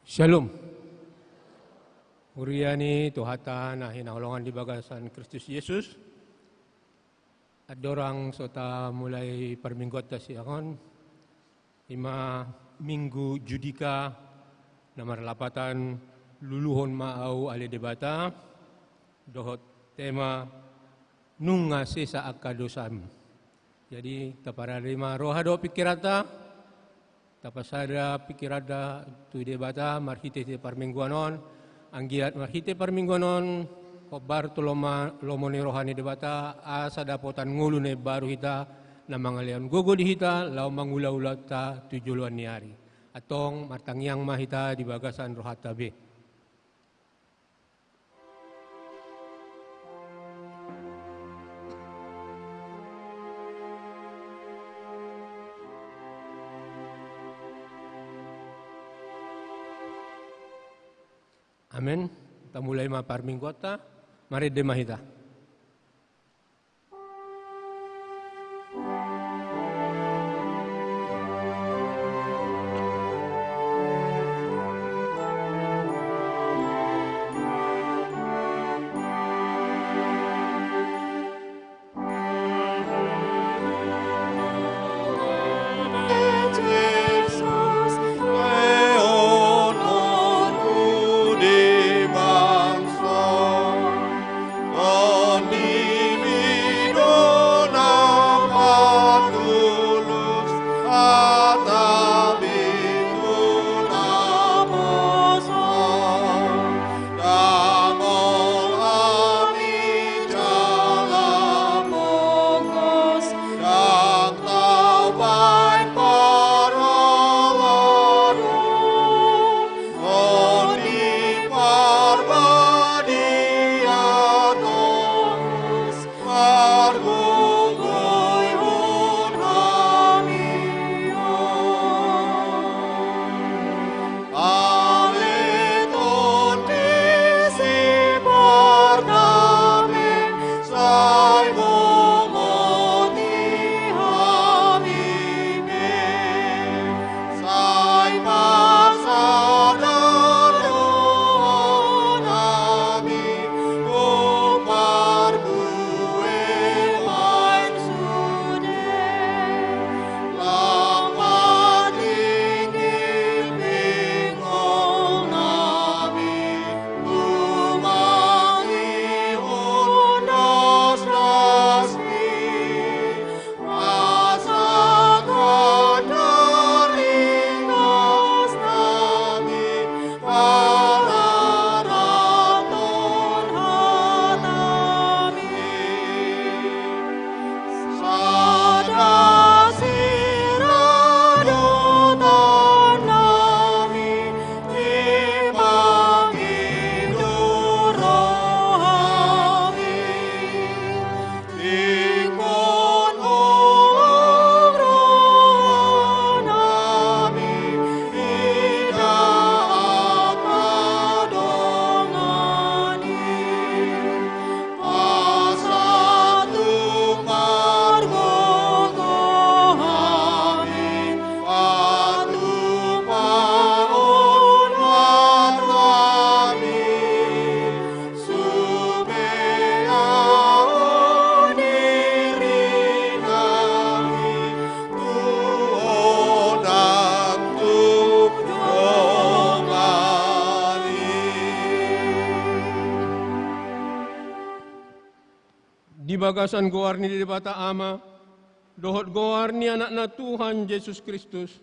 Shalom. Uriani Tuhata na hinaulungan di bagasan Kristus Yesus. At dorang sota mulai perminggot ta siakon. Ima minggu judika na marlapatan luluhon maaw ali debata. Dohot tema nunga sesa akadosam. Jadi tapararima rohado pikirata. Tapasada pikirada tu debata marhite parmingguanon. Anggiat marhite parmingguanon. Kobar tu lomoni rohani debata asa dapotan ngulu ne baru hita na mangalian gogo di hita lau mangula-ula ta tujuluan ni hari. Atong martangyang mahita di bagasan rohata be. Amin. Kita mulai parminggota. Mari demahita. Di bagasan goar ni debata ama, dohot goar ni anak na Tuhan Yesus Kristus,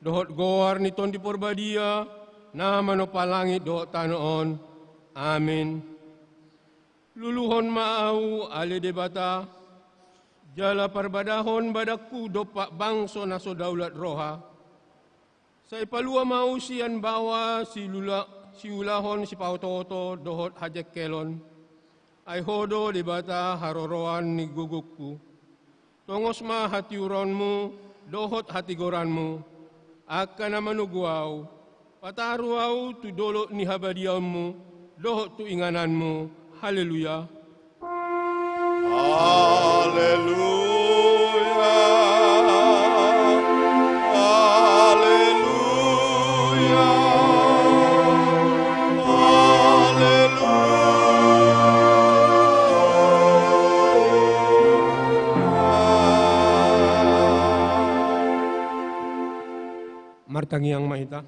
dohot goar ni ton di porbadia, nama no palangit dohot tanoon. Amin. Luluhon maau ale debata, jala parbadahon badaku dopak bangso na so daulat roha. Sa ipalua mau sian bawa si ulahon si pautoto dohot hajek kelon. Ay hodo debata haroroan ni gugukku. Tongos ma hati uronmu, dohot hati goranmu. Aka na manuguaw, pataruaw tu dolo ni habadiamu, dohot tu ingananmu. Haleluya. Haleluya. Haleluya. martangiang mahita.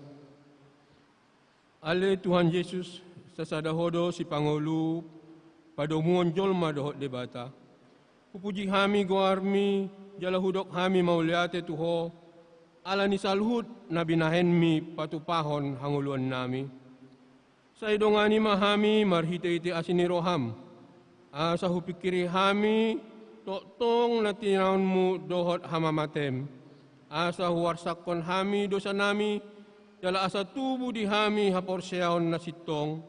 Ale Tuhan Yesus sasadahodo si Pangulu padomuon jolma dohot debata. Pupuji hami goarmi jala hudok hami mauliate tuho ala ni salhut na binahenmi patupahon hanguluan nami. Sa idongani mahami marhite-ite asini roham. Asa hupikiri hami totong na tinaunmu dohot hamamatem. Asa huwarsakon hami dosa nami jala asa tubu di hami haporseaon na sitong.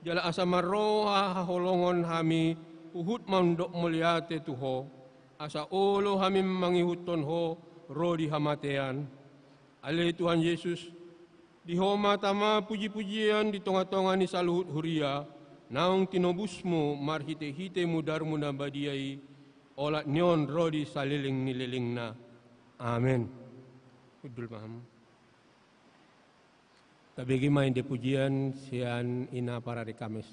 Jala asa maroha haholongon hami uhut mandok muliate tuho. Asa olo hami mangihuton ho rodi hamatean. Ale Tuhan Yesus, di homa tama puji-pujian di tonga-tonga ni saluhut huria, naong tinobusmu marhite-hite mudarmu na badiai, olat nyon rodi saliling nililing na. Amen. Hudul paham. Tabigi main de pujian sian ina para rekames.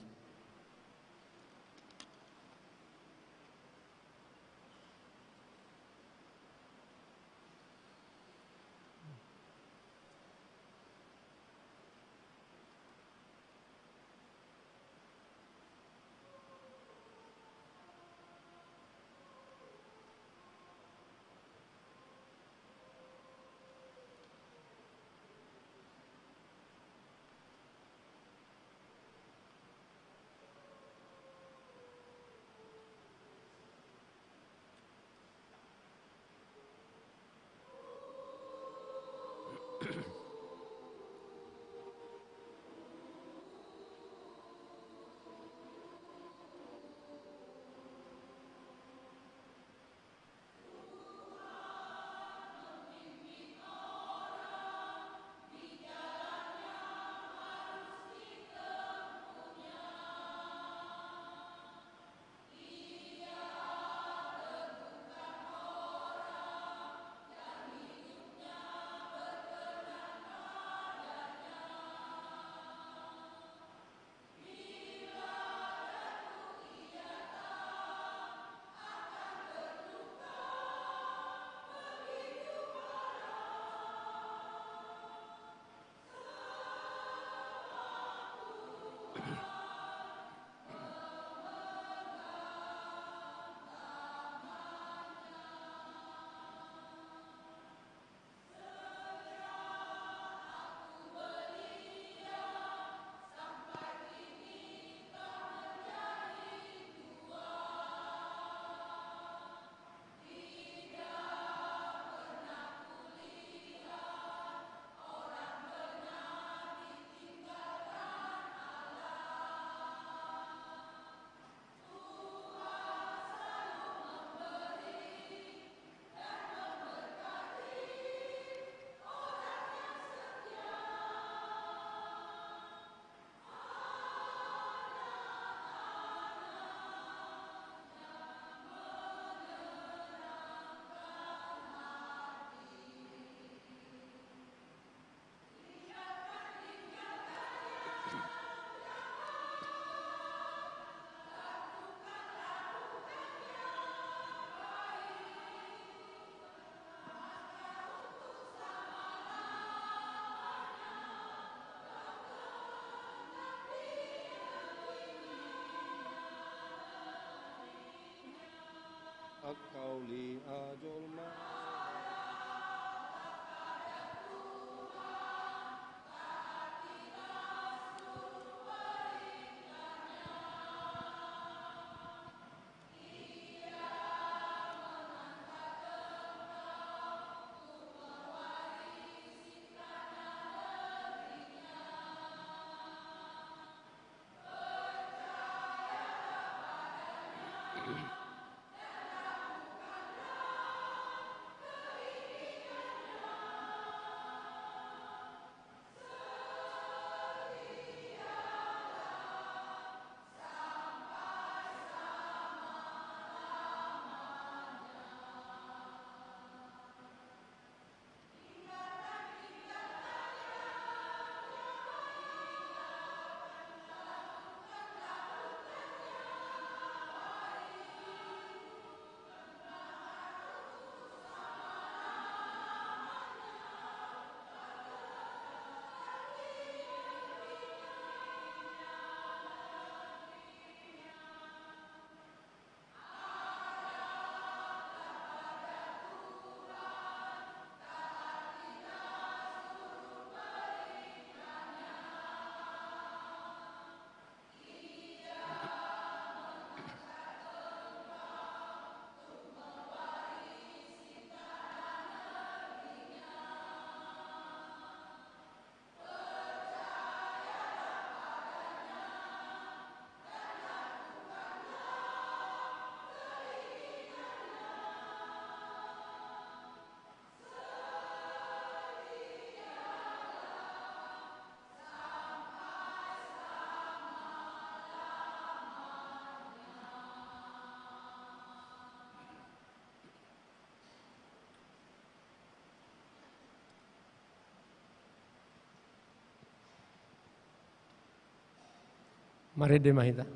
Akauli ajolma Mari de mahita.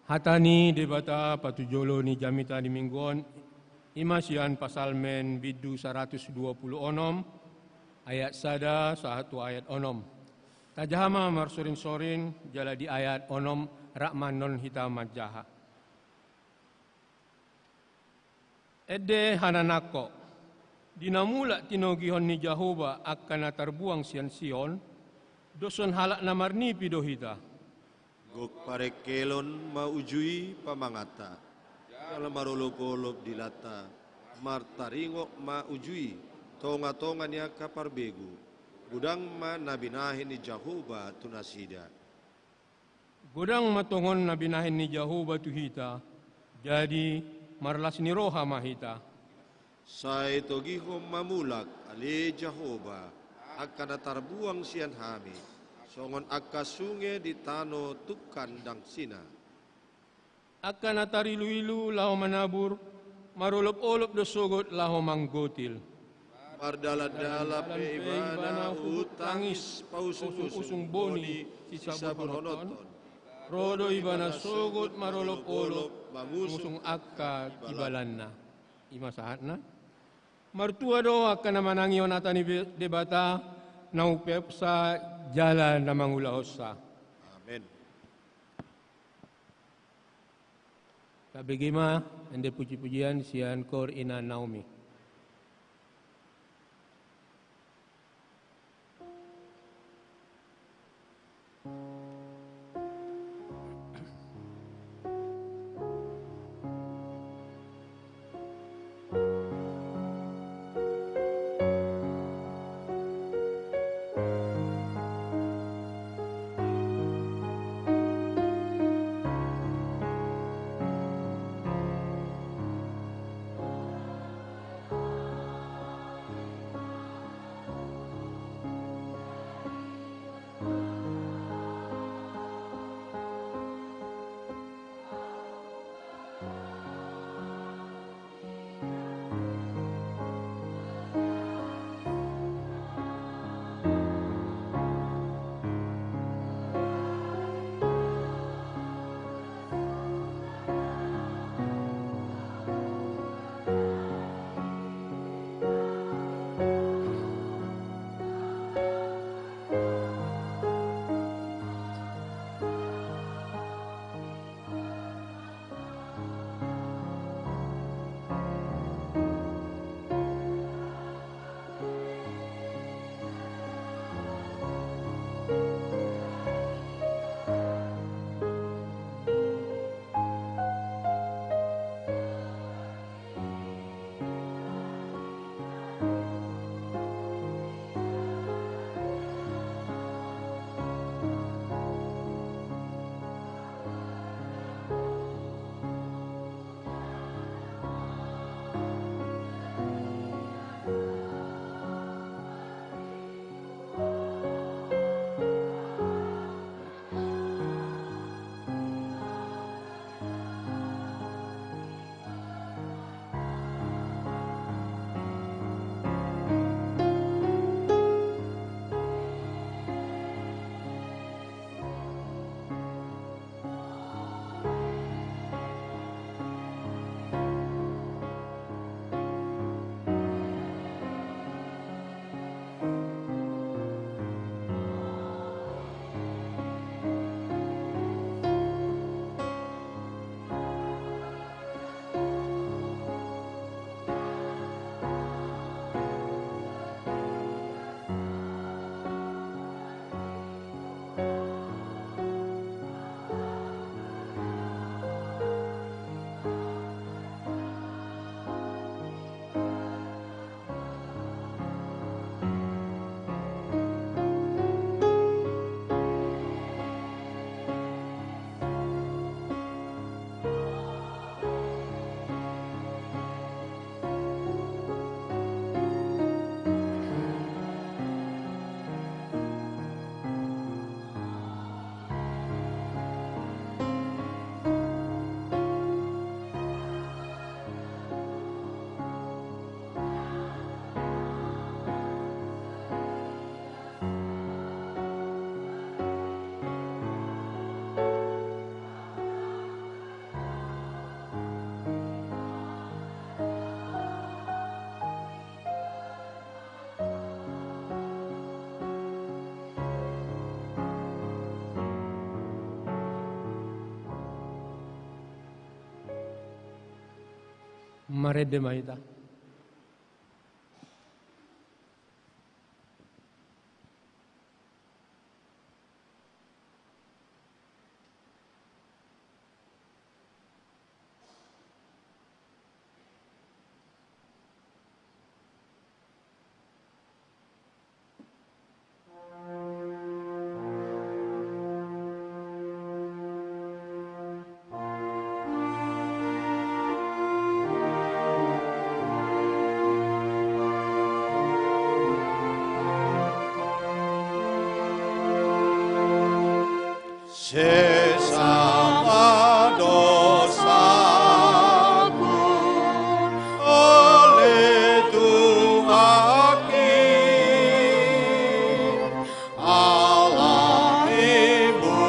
Hatani debata patujolo ni jamita di mingguan imasian pasalmen bidu 120 onom ayat sada satu ayat onom. Tajahama marsorin-sorin jala di ayat onom rakman non hita majaha. Ede hananako dinamula tinogihon ni Jahoba akan terbuang sian-sion doson halak namarni pidohita. Gok parekelon maujui pamangata, kalau marolop-olop dilata, martaringok maujui, tonga-tonga niya kaparbegu, gudang ma nabinahin ni Jahoba tunasida. Gudang matongon nabinahin ni Jahoba tuhita, jadi marlas ni roha mahita. Say togihom mamulak ali Jahoba, akan natarbuang sian hami. Songon akasunge di tano tukan dang sina. Akan natarilu-ilu laho manabur, marulop-olop dosogot laho manggotil. Mardala-dala pe ibana utangis pausung-usung boni sisa bonoton. Rodo ibana sogot marolop-olop mangusung akka kibalanna. Ima sahatna. Martua do akan namanangi onatani debata naupepsa jalan na mangulahosa. Amen. Kabegima ende puji-pujian sian kor ina Naomi. Marede maita. Sesama dosaku oleh Tuhan Allah ibudarku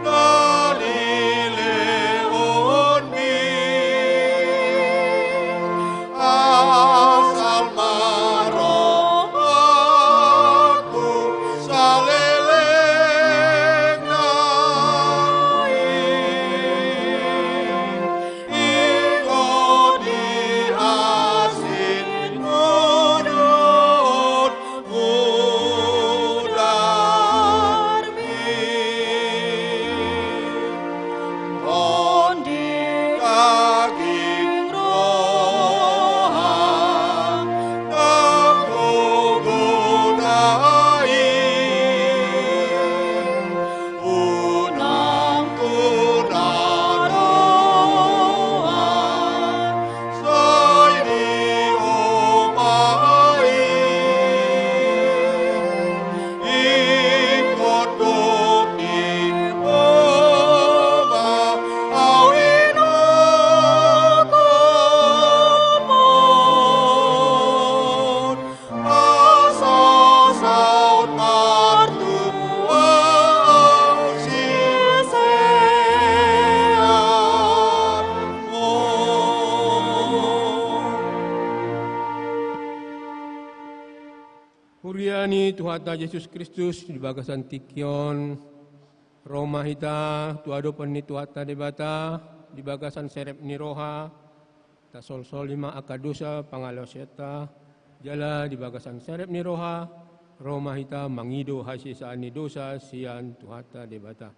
dari leon asal maroh aku saleleng nai ingo dihasin nudut mudarmi Kondi daging rohang nakugunai unang tunaroan say di umay ikot bukti bunga awin kumon asa saut martua sisean mo. Huriani Tuhata Yesus Kristus di bagasan tikyon Roma hita tuado ni Tuhata debata di bagasan serep ni roha ta sol lima akadosa pangaloseta jala di bagasan serep ni roha Roma hita mangido hasisaan ni dosa sian Tuhata debata.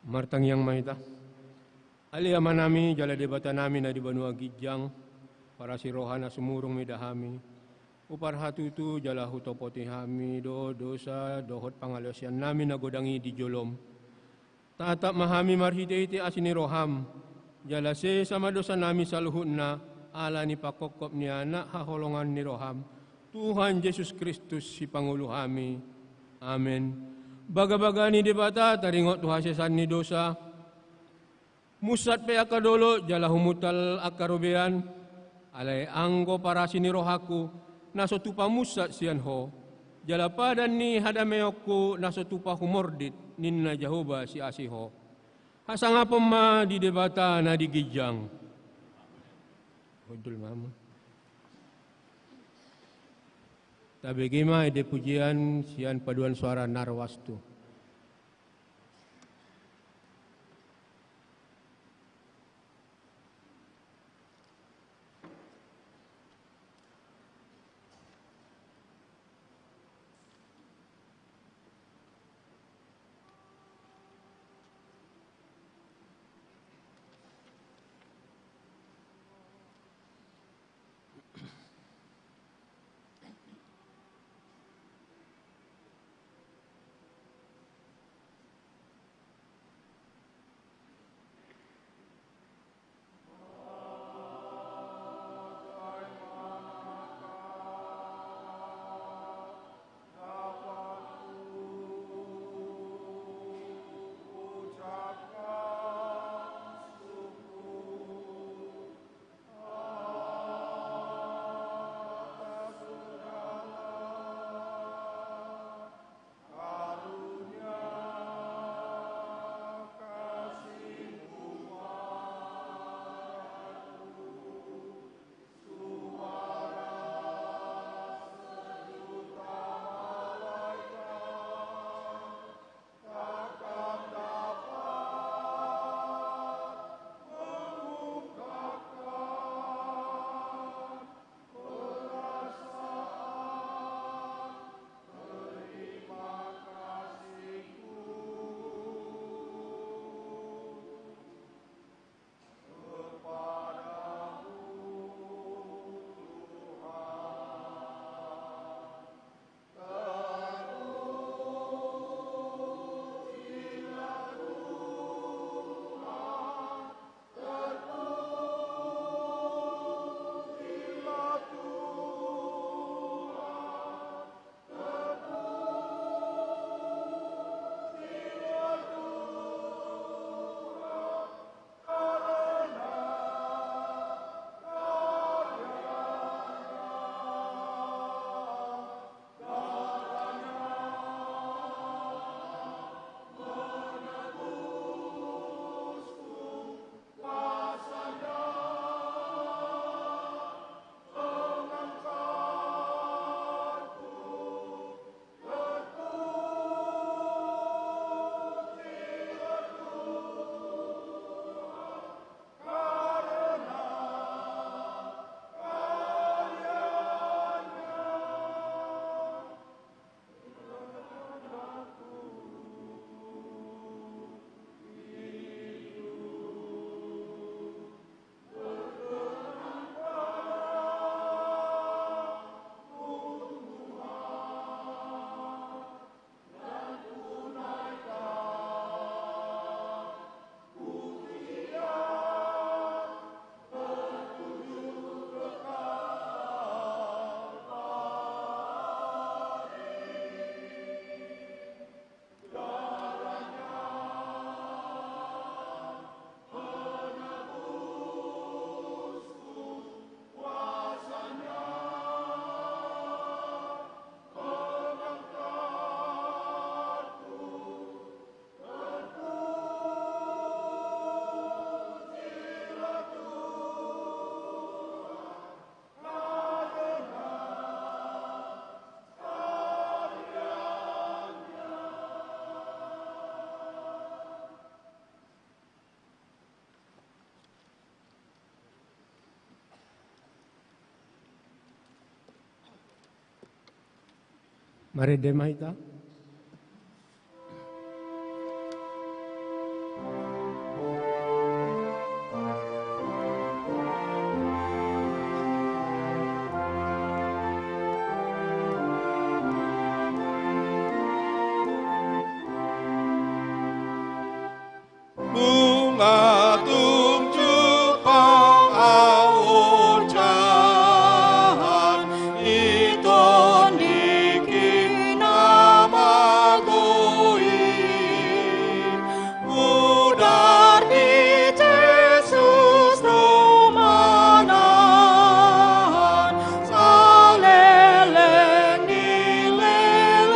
Martang yang mahita. Ali amanami jala debata nami na di Banua Gijang para si rohana sumurung midahami. Upar hatutu jala hutopoti hami do dosa dohot pangalosian nami na godangi di jolom. Tatap mahami marhite iti asini roham. Jala se sama dosa nami saluhun na ala ni pakokop ni anak haholongan ni roham. Tuhan Yesus Kristus si Pangulo hami. Amen. Baga-baga ni debata taringot tuhasesan ni dosa. Musat pe akadolo jala humutal akarubean. Alay anggo para sini rohaku naso tupa musat sian ho. Jala padan ni hadameokku naso tupa humordit ninna Jehovah si asiho. Hasanga pema di debata na di Gijang. Hudul mama. Tabegima ide pujian sian paduan suara narwastu. Mari demaita. Bunga tungcu pang aujan iton dikinamagoi udar di Jesus romanan saleleng nileleng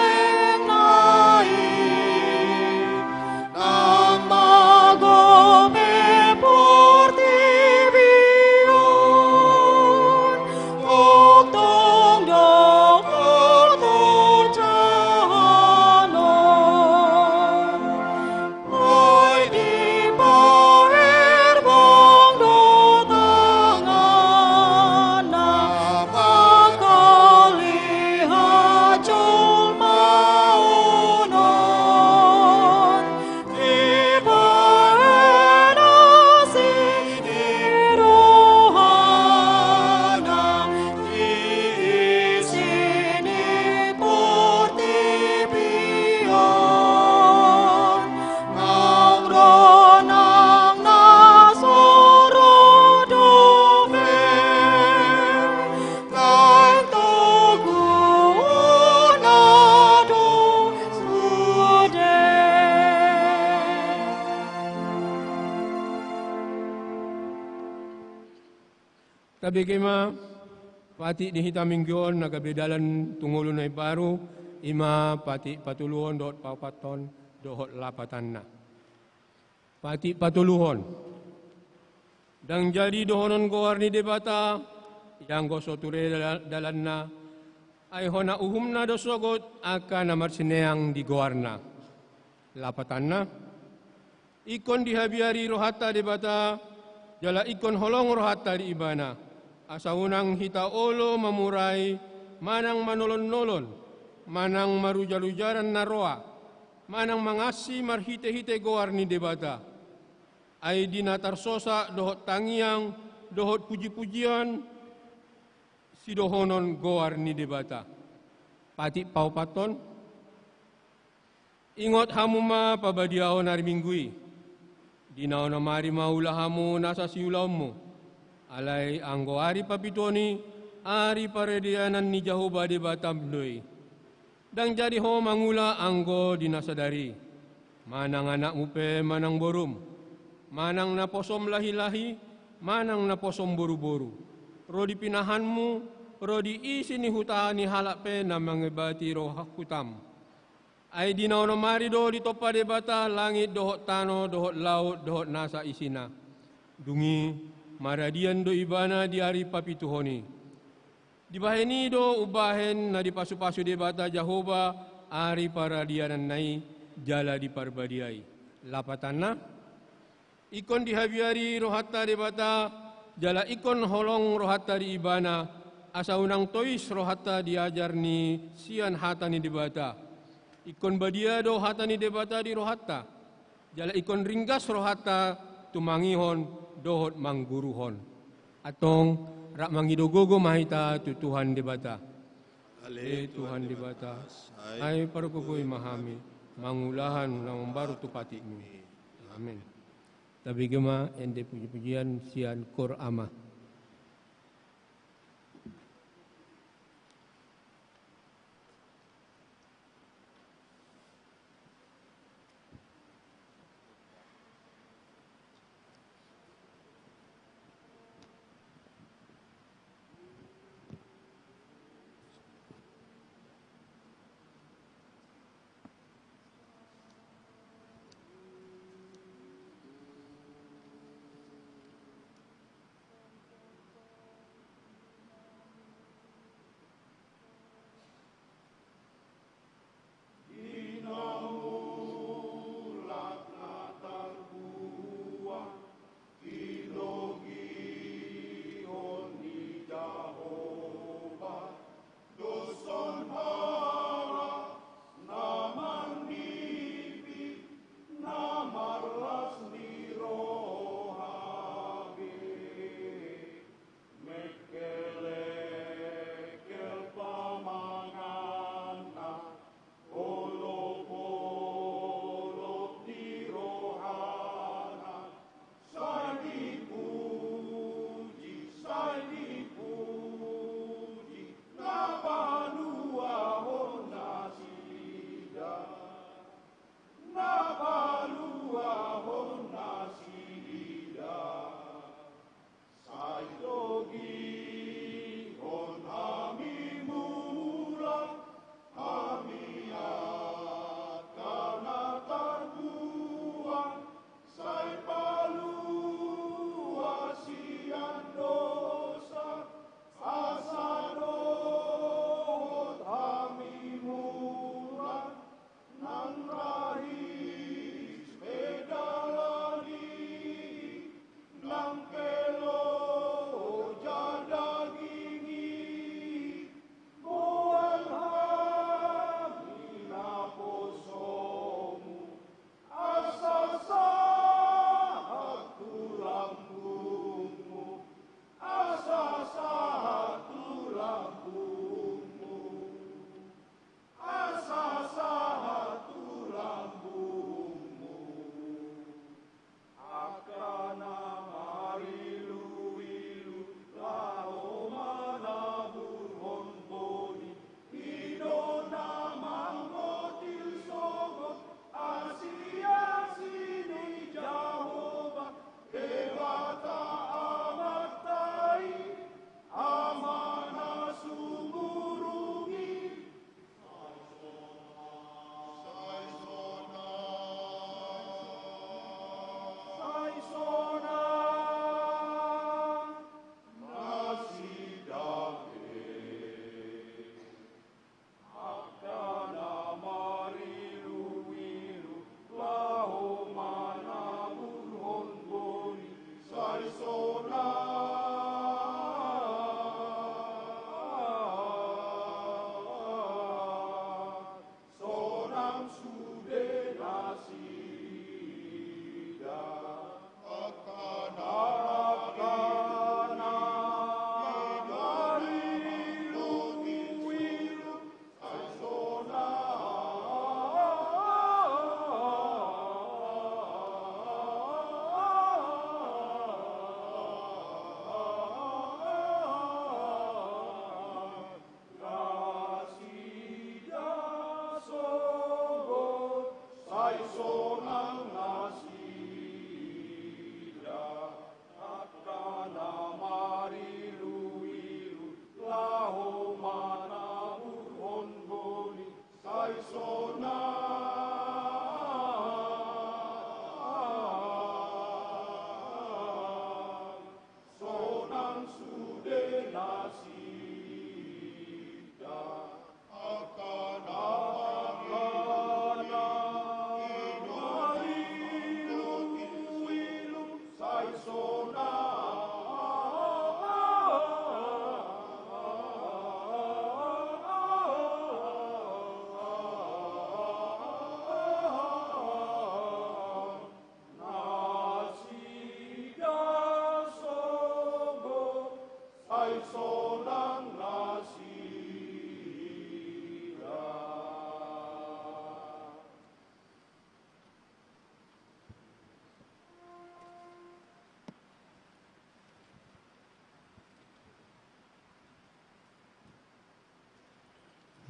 nai nang magome portibion tong dong otor jahanon oi di paer bong do tangan makali hajol maunon di paer nasi di rohana di sini portibion ang ronang nasoro dove lang togunado sude. Tabi kema pati di hitaminggion nagabedalan tungulo na baru ima pati patuluhon dohot papaton dohot lapatan na. Pati patuluhon. Dan jadi dohonon goar ni debata yang gosoture dalan na ay hona uhum na dosogot akan namar sineang di goar na. Lapatan na. Ikon dihabiari rohata debata jala ikon holong rohata di ibana. Asa unang hita olo mamurai, manang manolon-nolon, manang marujalujaran na roa, manang mangasi marhite-hite goar ni debata. Ay dinatarsosa dohot tangiang, dohot puji-pujian, si dohonon goar ni debata. Pati paupaton, ingot hamu ma pabadiao nari minggui, dinao na mari maula hamu nasa siulaumu. Alay anggo ari papitoni, ari paredianan ni Jahoba di Batamdoy. Dang jadi ho mangula anggo dinasadari. Manang anak mupe, manang borum. Manang naposom lahi-lahi, manang naposom boru-boru. Rodi pinahanmu, rodi isi ni hutahan ni halakpe na mangibati roh hutam. Ay dinaw na marido di topa de bata, langit dohot tano, dohot laut, dohot nasa isina. Dungi, maradian do ibana di hari papituhoni. Di baheni do ubahen na di pasu-pasu de bata Jahoba ari paradianan nai jala di parbadiai. Lapatan na ikon dihabiari rohata de bata jala ikon holong rohata di ibana asa unang tois rohata diajar ni sian hata ni de bata. Ikon badia do hata ni de bata di rohata jala ikon ringgas rohata tumangihon dohot mangguruhon. Atong rak mangidogogo mahita tu Tuhan debata. Ale Tuhan debata. Ay parukukoy mahami. Mangulahan na membaru tu patimu. Amin. Tabi gema ende puji-pujian sian kor ama.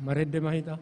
Maredde mahita.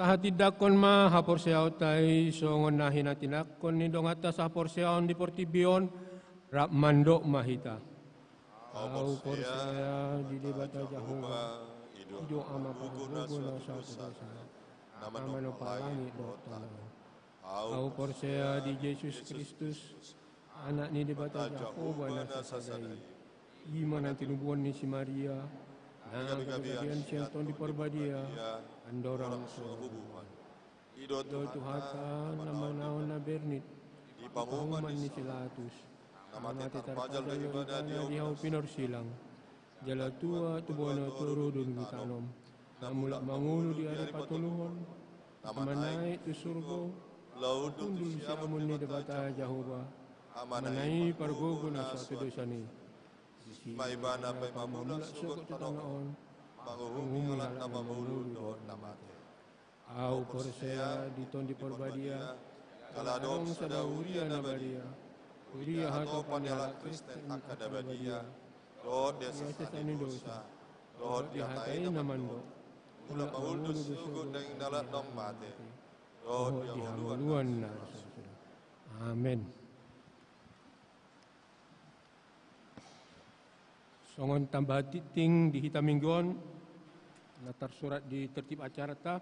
Tahatiddakon ma hapor siyaw tay songon nahinatinak ni dong atas hapor siyaw di portibion rap mandok mahita. Au por saya di debata Jahova ido ama parugo na sa dosa. Nama no palangi do tanah. Au por saya di Yesus Kristus anak ni debata Jahova na sasadai. Iman ang tinubuan ni si Maria na kagabihan siya di porbadia andorang suhubuhan. Idot tuhata namanaon na bernit di panguman ni Silatus. Nama titarpajal ibadah di hau pinor silang. Jala tua tubuana turu dun gitanom. Namula mangulu di are patuluhon. Manai tu surgo. Tundul si amun ni debata Jahova. Manai pargogo na sa tudosani. Maibana pay mamula sugot tanaon. Manguhumulat na mamulu doon namate. Au porsea diton di porbadia. Kaladong sa dauria na badia. Uriya hato panyala Kristen akadabadia. Doon desa sani dosa. Doon dihatai namando. Mula mauldo sugod na inalat ng mate. Doon dihanguluan na. Amen. Songon tambah titing di hitaminggon, natarsurat di tertib acara ta.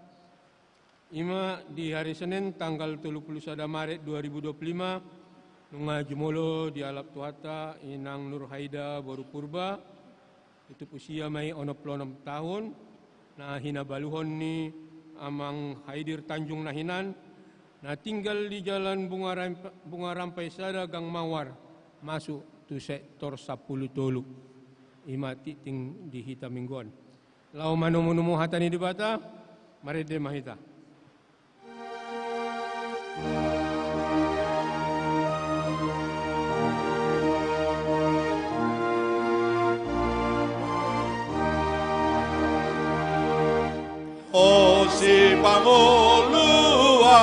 Ima di hari Senin tanggal 31 Maret 2025, nunga jumolo di alap tuata inang Nur Haida Boru Purba, itu usia mai 66 tahun, na hinabaluhon ni amang Haidir Tanjung Nahinan, na tinggal di jalan Bunga Rampai Sada Gang Mawar, masuk tu sektor 10 imati ting di hita mingguan. Lau manu hatani di bata, mari de mahita. O si pangulua,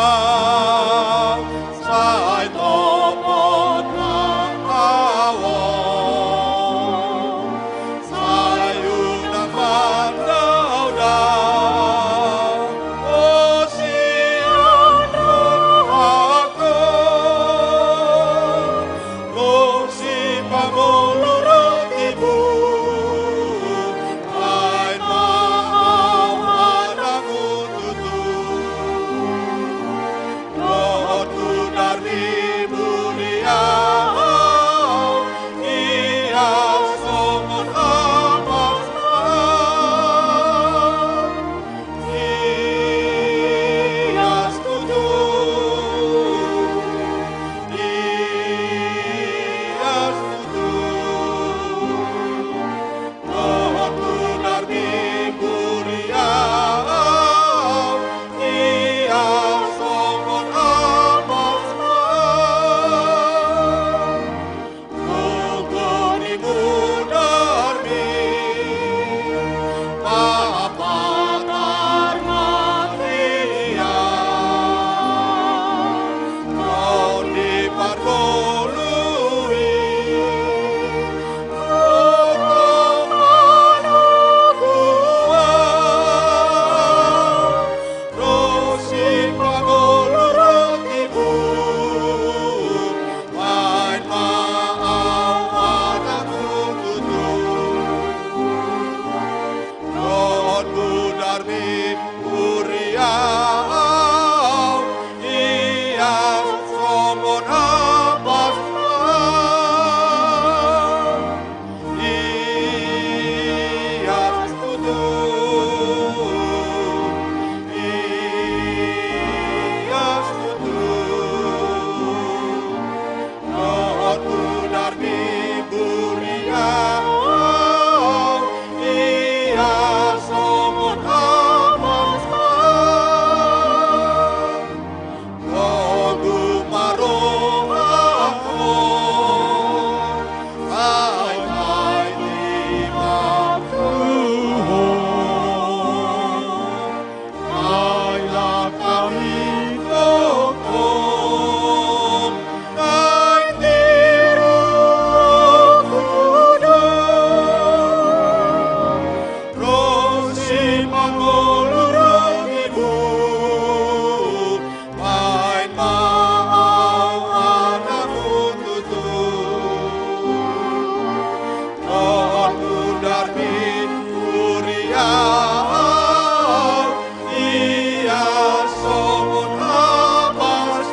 sai topot awon, sai unang mandau daw, o si ako, o si panguluro ibu, ay maawan ang ututu. Lord, tudar di mulia, ia somon amas ia setuju, ia setuju. Lord, tudar di mulia, ia somon amas Kogoni mudar mi, papatar matria, kau di parkolui, kau manugua, rosi pagolurot ibu, main maawan ang ututu. Lord, budar mi uriaw, ia somon apas ia setuju, ia setuju. Lord, budar mi uriaw, ia somon apas Kogu marong ako, ay limang tuhon, ay kami tokong, ay tirukudong, rosi pangulurong ibu, main maawan ang ututu. Lord, budar mi uriaw, ia somon apas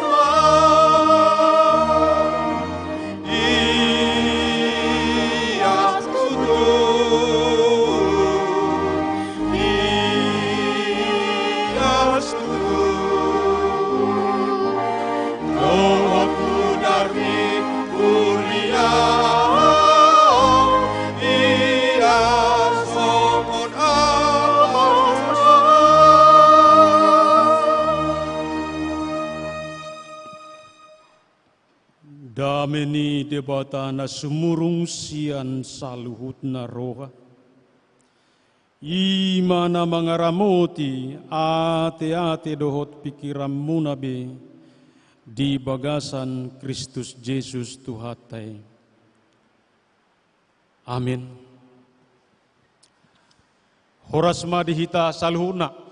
ia setuju, ia setuju. Lord, budar mi uriaw, ia somon apas Dameni debata na sumurung sian saluhut na roha. Imana mangaramoti ate-ate dohot pikiran munabe di bagasan Kristus Yesus Tuhatai. Amin. Horas madihita saluhuna.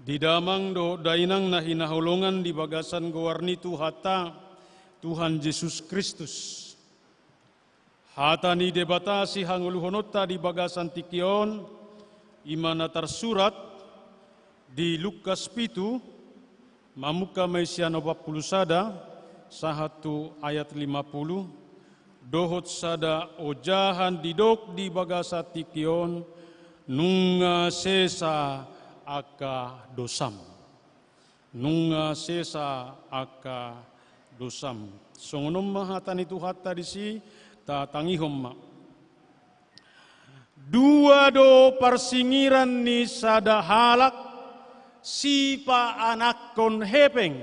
Di damang do dainang na hinahulungan di bagasan gowarni Tuhata Tuhan Yesus Kristus. Hata ni debata si hanguluhonota di bagasan tikion imana tersurat di Lukas 7 mamuka maisiano 40 sada sahatu ayat 50 dohot sada ojahan didok di bagasa tikion nunga sesa aka dosam. Nunga sesa aka dosam. Songonom mahatan itu hatta disi tatangihom ma. Dua do parsingiran ni sada halak sipa anak kon hepeng.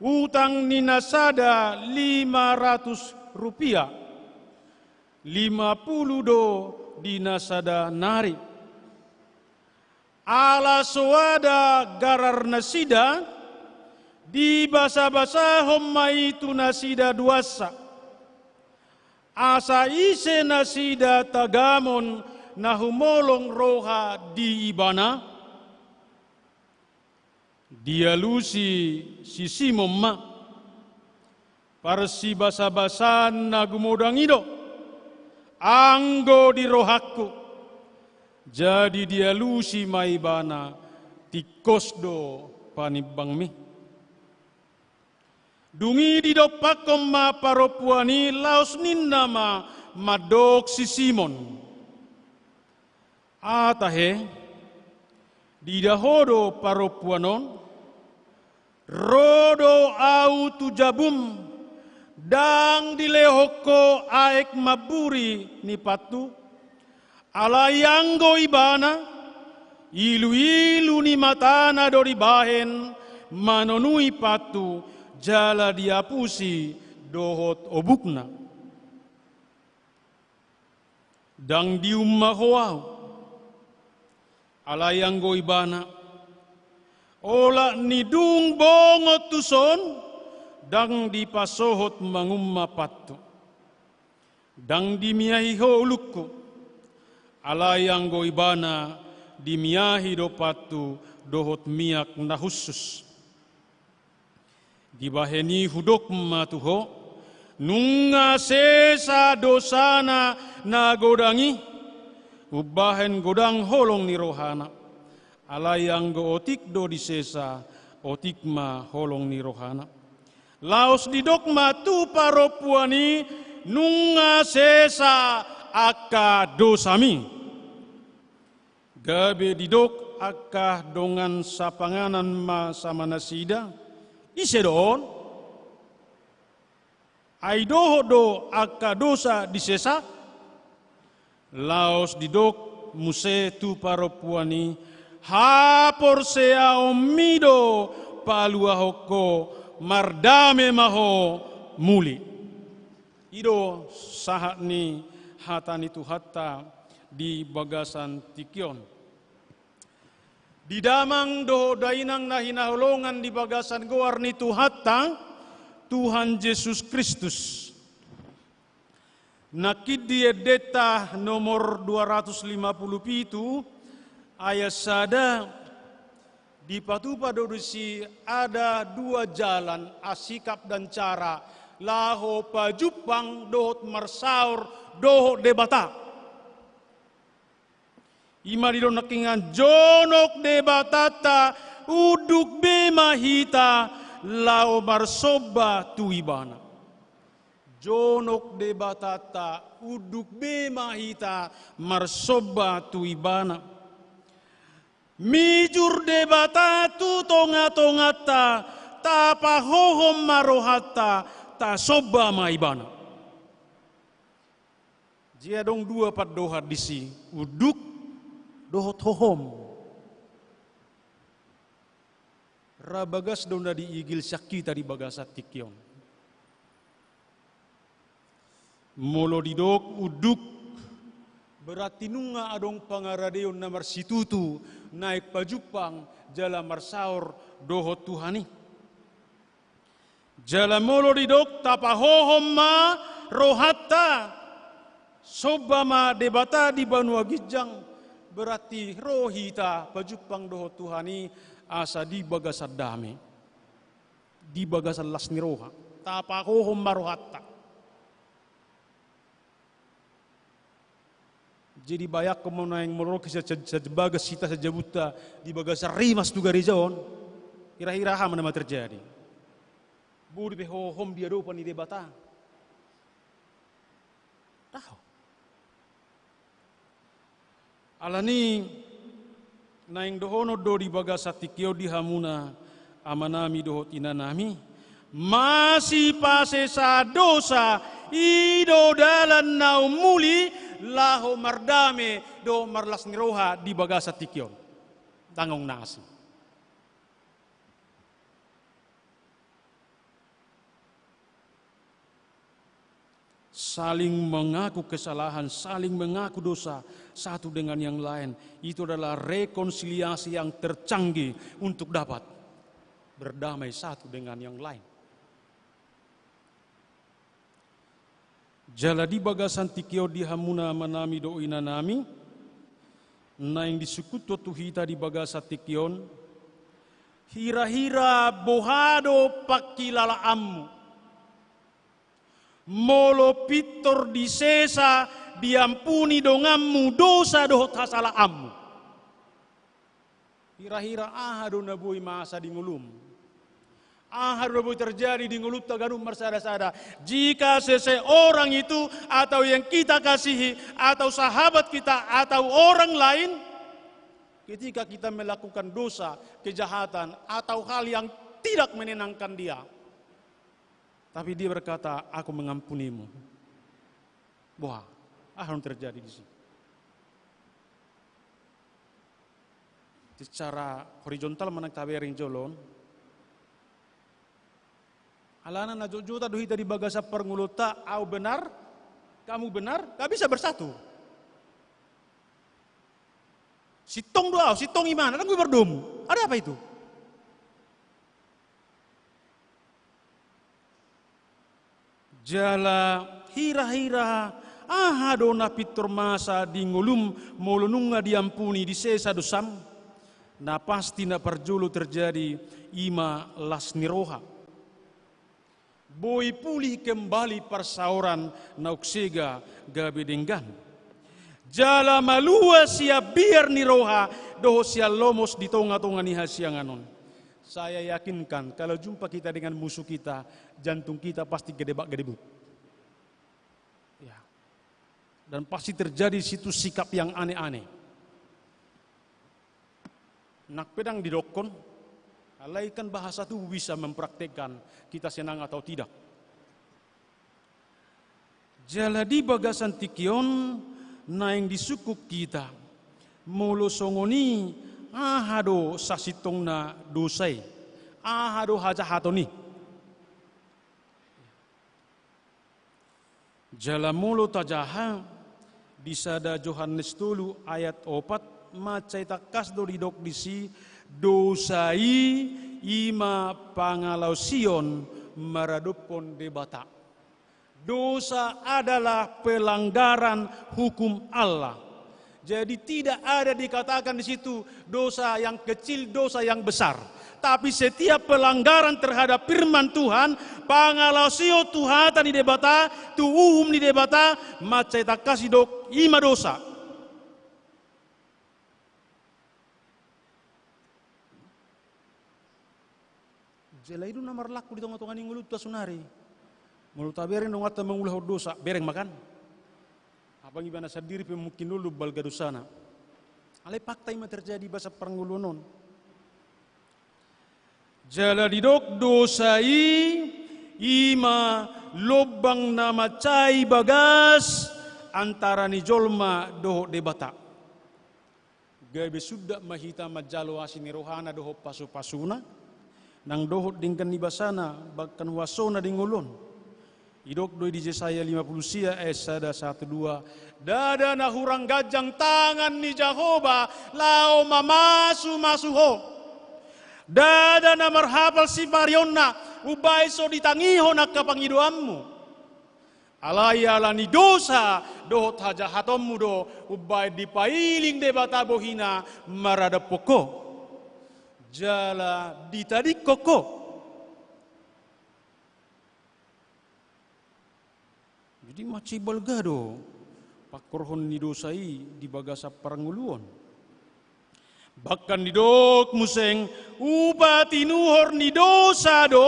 Utang ni nasada 500 rupiah. 50 do di nasada nari. Ala soada garar nasida di basa-basa homma itu nasida duasa. Asa ise nasida tagamon na humolong roha di ibana. Dia lusi si Simon ma. Parsi basa-basan na gumodang ido. Anggo di rohaku. Jadi dia lusi maibana tikos do panibang mi. Dungi di dopakom ma paropuani laos ninna ma madok si Simon. Atahe di dahodo paropuanon rodo au tujabum dang dilehoko aek maburi ni patu alayanggo ibana ilu-ilu ni matana dori bahen manonui patu jala diapusi dohot obukna. Dang diummahoau alayanggo ibana ola nidung bongot tuson dang dipasohot mangumma patu. Dang dimiahi ho ulukku alayanggo ibana dimiahi do patu dohot miak na khusus. Dibaheni hudok matuho nunga sesa dosana na godangi ubahen godang holong ni rohana alayang go otik do di sesa otik ma holong ni rohana laos didok matu paropuani nunga sesa akka dosami gabe didok akka dongan sapanganan ma sama nasida ise doon ay doho do akka dosa disesa laos didok muse tu paropuani hapor sea omido paluahoko mardame maho muli ido sahat ni hatan itu hatta di bagasan tikion. Di damang do dainang nahinahulongan di bagasan goar ni Tuhatta, Tuhan Yesus Kristus. Nakid di edeta nomor 257 ayat sada di patupa dodusi ada dua jalan asikap dan cara laho pajupang dohot marsaur dohot debata. Ima di nakingan jonok debatata uduk be mahita lao marsoba tuibana. Jonok debatata uduk be mahita marsoba tuibana. Mijur debata tu tonga-tongata ta pahohom marohata ta soba maibana. Jia dong dua pat dohat disi uduk dohot hohom. Rabagas donda di igil syakita di bagasat tikyon. Molo didok uduk berarti nunga adong pangaradeon na marsitutu naik pajupang jala marsaur dohot Tuhani. Jala molo didok tapahohom ma rohatta sobama debata di Banua Gijang berarti rohita pajupang dohot Tuhani asa di bagasat dame di bagasat lasni roha tapahohom marohatta. Jadi bayak kemana yang merok sebagas sita sejabuta di bagasat rimas juga rizon kira-kira apa nama terjadi budi pehohom dia dopan di debata tahu alani naing dohono do di bagasat tikyo di hamuna amanami dohot inanami masih pasesa dosa ido dalan nau muli laho mardame do marlas niroha di bagasa tikyon tangong nasi. Saling mengaku kesalahan, saling mengaku dosa satu dengan yang lain. Itu adalah rekonsiliasi yang tercanggih untuk dapat berdamai satu dengan yang lain. Jala di bagasan tikio di hamuna manami do inanami, na yang disukuto tuhita di bagasa tikion, hira-hira bohado pakilala ammu. Molo pitor di sesa diampuni dongammu dosa dohot hasala ammu. Hira-hira ahado nabui masa di ngulum. Ahado nabui terjadi di ngulup taganum marsada-sada. Jika seseorang itu atau yang kita kasihi atau sahabat kita atau orang lain, ketika kita melakukan dosa, kejahatan atau hal yang tidak menyenangkan dia, tapi dia berkata, aku mengampunimu. Wah, apa yang terjadi di sini? Secara horizontal manang tabering jolon, alana na juta dohita di bagasa pernguluta, au benar, kamu benar, gak bisa bersatu. Sitong doa, sitong iman, kan gue berdum. Ada apa itu? Jala hira-hira ahadona pitor masa di ngulum molonunga diampuni di sesa dosam na pasti na perjulu terjadi ima las niroha boy pulih kembali persauran na uksega gabe denggan jala malua sia biar niroha doho sia lomos di tonga-tonga ni hasianganon. Saya yakinkan kalau jumpa kita dengan musuh kita, jantung kita pasti gedebak-gedebuk. Ya. Dan pasti terjadi situ sikap yang aneh-aneh. Nak pedang didokon, alaikan bahasa itu bisa mempraktekkan kita senang atau tidak. Jala di bagasan tikion, na yang disukuk kita, molo songoni, ahado sasitong na dosay, ahado hajahatoni. Jala mulo tajaha, disada Yohanes 3 ayat 4, macay takas do ridok disi, dosai ima pangalaw sion maradupon debata. Dosa adalah pelanggaran hukum Allah. Jadi tidak ada dikatakan di situ dosa yang kecil, dosa yang besar. Tapi setiap pelanggaran terhadap firman Tuhan, pangalasio Tuhatan di debata, tuuhum di debata, macai tak kasih dok ima dosa. Jela itu nomor laku di tengah-tengah ni ngulut sunari. Mulut taberin dong atau mengulah dosa, bereng makan. Abang ibana sadiri mungkin dulu balga dosana. Alai fakta yang terjadi bahasa perngulunon. Jala didok dosai ima lobang nama cai bagas antara ni jolma doho debata. Gabe sudah mahita majalo asini rohana doho pasu-pasuna. Nang doho dingkan nibasana bahkan wasona dingulon. Idok doi di Yesaya 50 sia esada 1-2 dada na hurang gajang tangan ni Jehovah lao mamasu masuho dada na marhapal si Marionna ubay so ditangiho na kapangidoammu alay ala ni dosa dohot hajahatommu do ubay dipailing de batabohina marada poko jala ditadik koko. Jadi macam balgado, pakorhon ni dosai di bagasa paranguluan. Bahkan di dok museng upati nuhor ni dosa do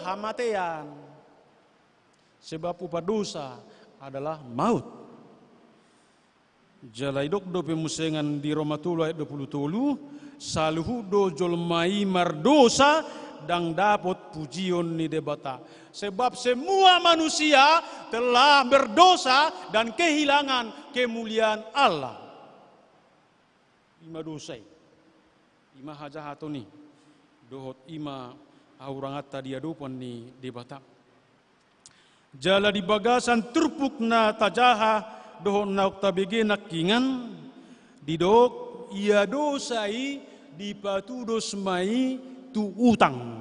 hamatean. Sebab upah dosa adalah maut. Jalai dok do pemusengan di Roma 3 ayat 20, saluhu do jolmai mardosa dan dapat pujian ni debata. Sebab semua manusia telah berdosa dan kehilangan kemuliaan Allah. Ima dosai, ima hajahato ni, dohot ima aurangat tadi adupan ni debata. Jala di bagasan turpuk na tajaha dohot na oktabege nakingan, didok ia dosai dipatudos mai tu utang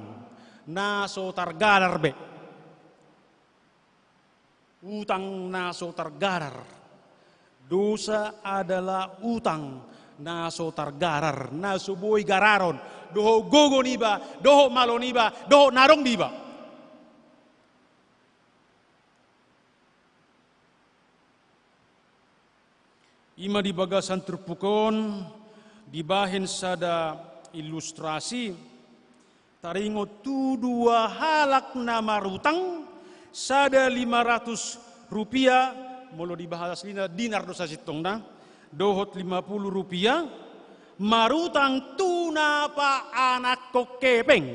naso targarar be. Utang naso targarar. Dosa adalah utang naso targarar, naso boy gararon, doho gogo niba, doho malo niba, doho narong niba. Ima di bagasan terpukon, dibahin sada ilustrasi, taringo tu dua halak nama rutang, sada 500 rupiah, molo di bahasa lina dinar dosa sitong na, dohot 50 rupiah, marutang tuna pa anak kokepeng.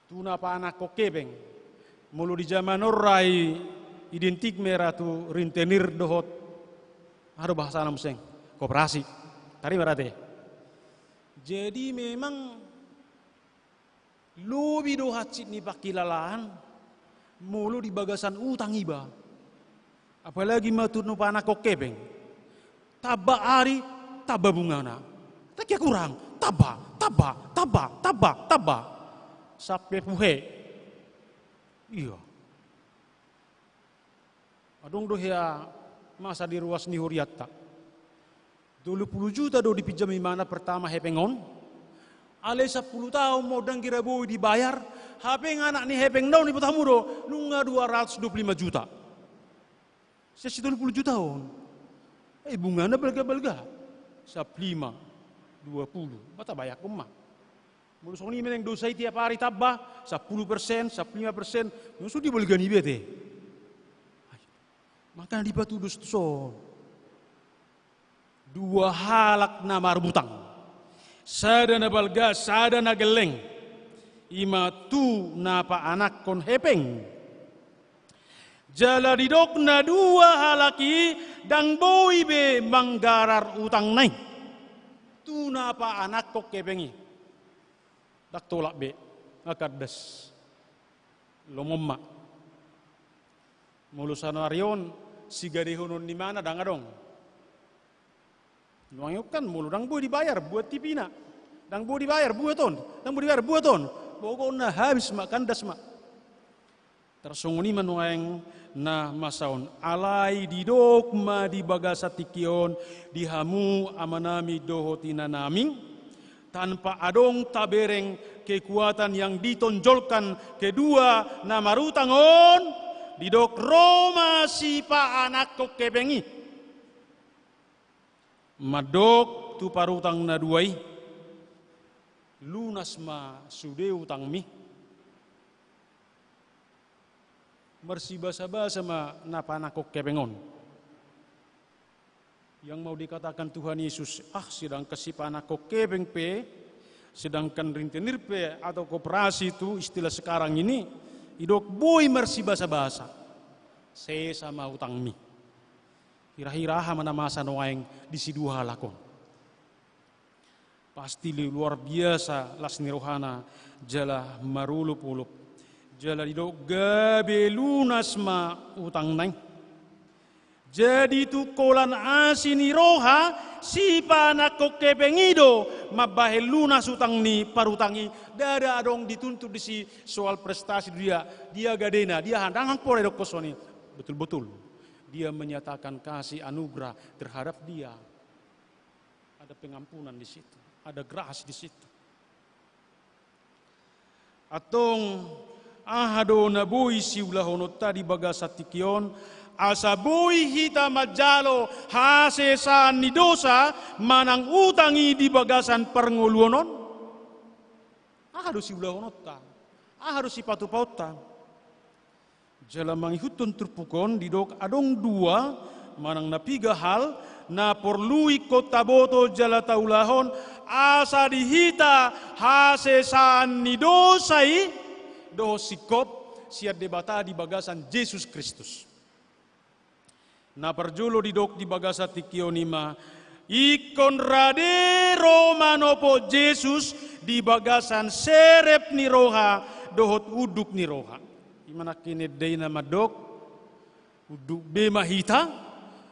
Tuna pa anak kokepeng. Molo di zaman orai identik merah tu rintenir dohot, ada bahasa alam seng, koperasi. Tadi berarti. Jadi memang lebih dohat sit ni pakilalaan, mulu di bagasan utang iba. Apalagi matur no panak kokebeng. Taba hari, taba bungana. Tak kurang, taba. Sampai puhe. Iya. Adong dohia masa di ruas ni huriat tak. 20 juta do dipinjami mana pertama hepengon. Ale 10 tahun mau dang kira boy dibayar. Hapeng anak ni hepeng daun di putamu do. Nunga 225 juta. Sesi 20 juta on. Bungana belga-belga. 15, 20. Mata banyak emak. Mulu soni meneng dosai tiap hari tabah 10%, 15%. Nusu di belga ni bete. Maka di batu dus so. Dua halak nama rebutang. Sada na balga, sada na geleng. Ima tu napa anak kon hepeng. Jala didok na dua halaki dang boy be manggarar utang nai. Tu napa anak kok kepengi. Dak tolak be akadas. Lomomma. Mulusan arion siga dehonon di mana dang adong. Nuangyo kan mulu dang boy dibayar buat tipina. Dang boy dibayar buat ton. Dang boy dibayar buat ton. Pokoknya habis makan das mak. Tersunguni manuang na masaon alai didok ma di bagasatikion dihamu amanami dohotina naming tanpa adong tabereng kekuatan yang ditonjolkan kedua nama rutangon didok Roma si pa anak kok kebengi madok tu parutang na duai lunas ma sude utang mi bersibasa-basa sama napa anak kok kebengon yang mau dikatakan Tuhan Yesus sedang kasih anak kok kebeng pe sedangkan rintenir pe atau koperasi itu istilah sekarang ini idok boy bersibasa-basa saya sama utang mi hira-hira mana masa noaeng di si dua lakon pasti luar biasa las nirohana jala marulup-ulup jala didok gabe lunas ma utang nang. Jadi tu kolan asini roha si panak kok kepengido mabahe lunas utang ni parutangi dada adong dituntut di si soal prestasi dia gadena dia handangan pore dok kosoni betul-betul dia menyatakan kasih anugerah terhadap dia ada pengampunan di situ ada grace di situ atong ahado na boy si ulahonot tadi bagasatikion asa boy hita majalo hasesan ni dosa manang utangi di bagasan pernguluonon ahado si ulahonot ta ahado si patu-paut ta jala mangihutun terpukon didok adong dua manang napiga hal na porlui kota boto jala taulahon asa dihita hasesaan ni dosai do sikop siat debata di bagasan Yesus Kristus. Na perjulo di dok di bagasa tikionima ikon rade romanopo Yesus di bagasan serep ni roha dohot uduk ni roha. Imana kini deina madok uduk bema hita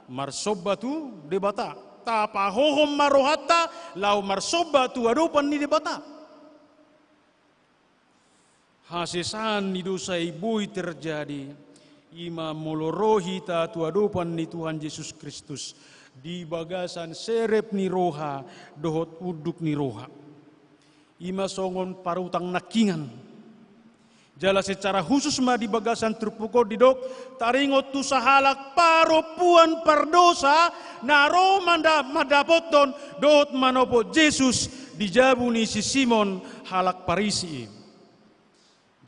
marsobatu debata tapa hohom marohata lau marsobatu adopan ni debata. Hasesan ni dosa ibu terjadi ima molorohita tu adopan ni Tuhan Yesus Kristus di bagasan serep ni roha dohot uduk ni roha. Ima songon parutang nakingan jala secara khusus ma di bagasan terpukul di dok taringot tu sahalak paropuan perdosa naro madapoton dot manopo Yesus dijabuni si Simon halak Parisi.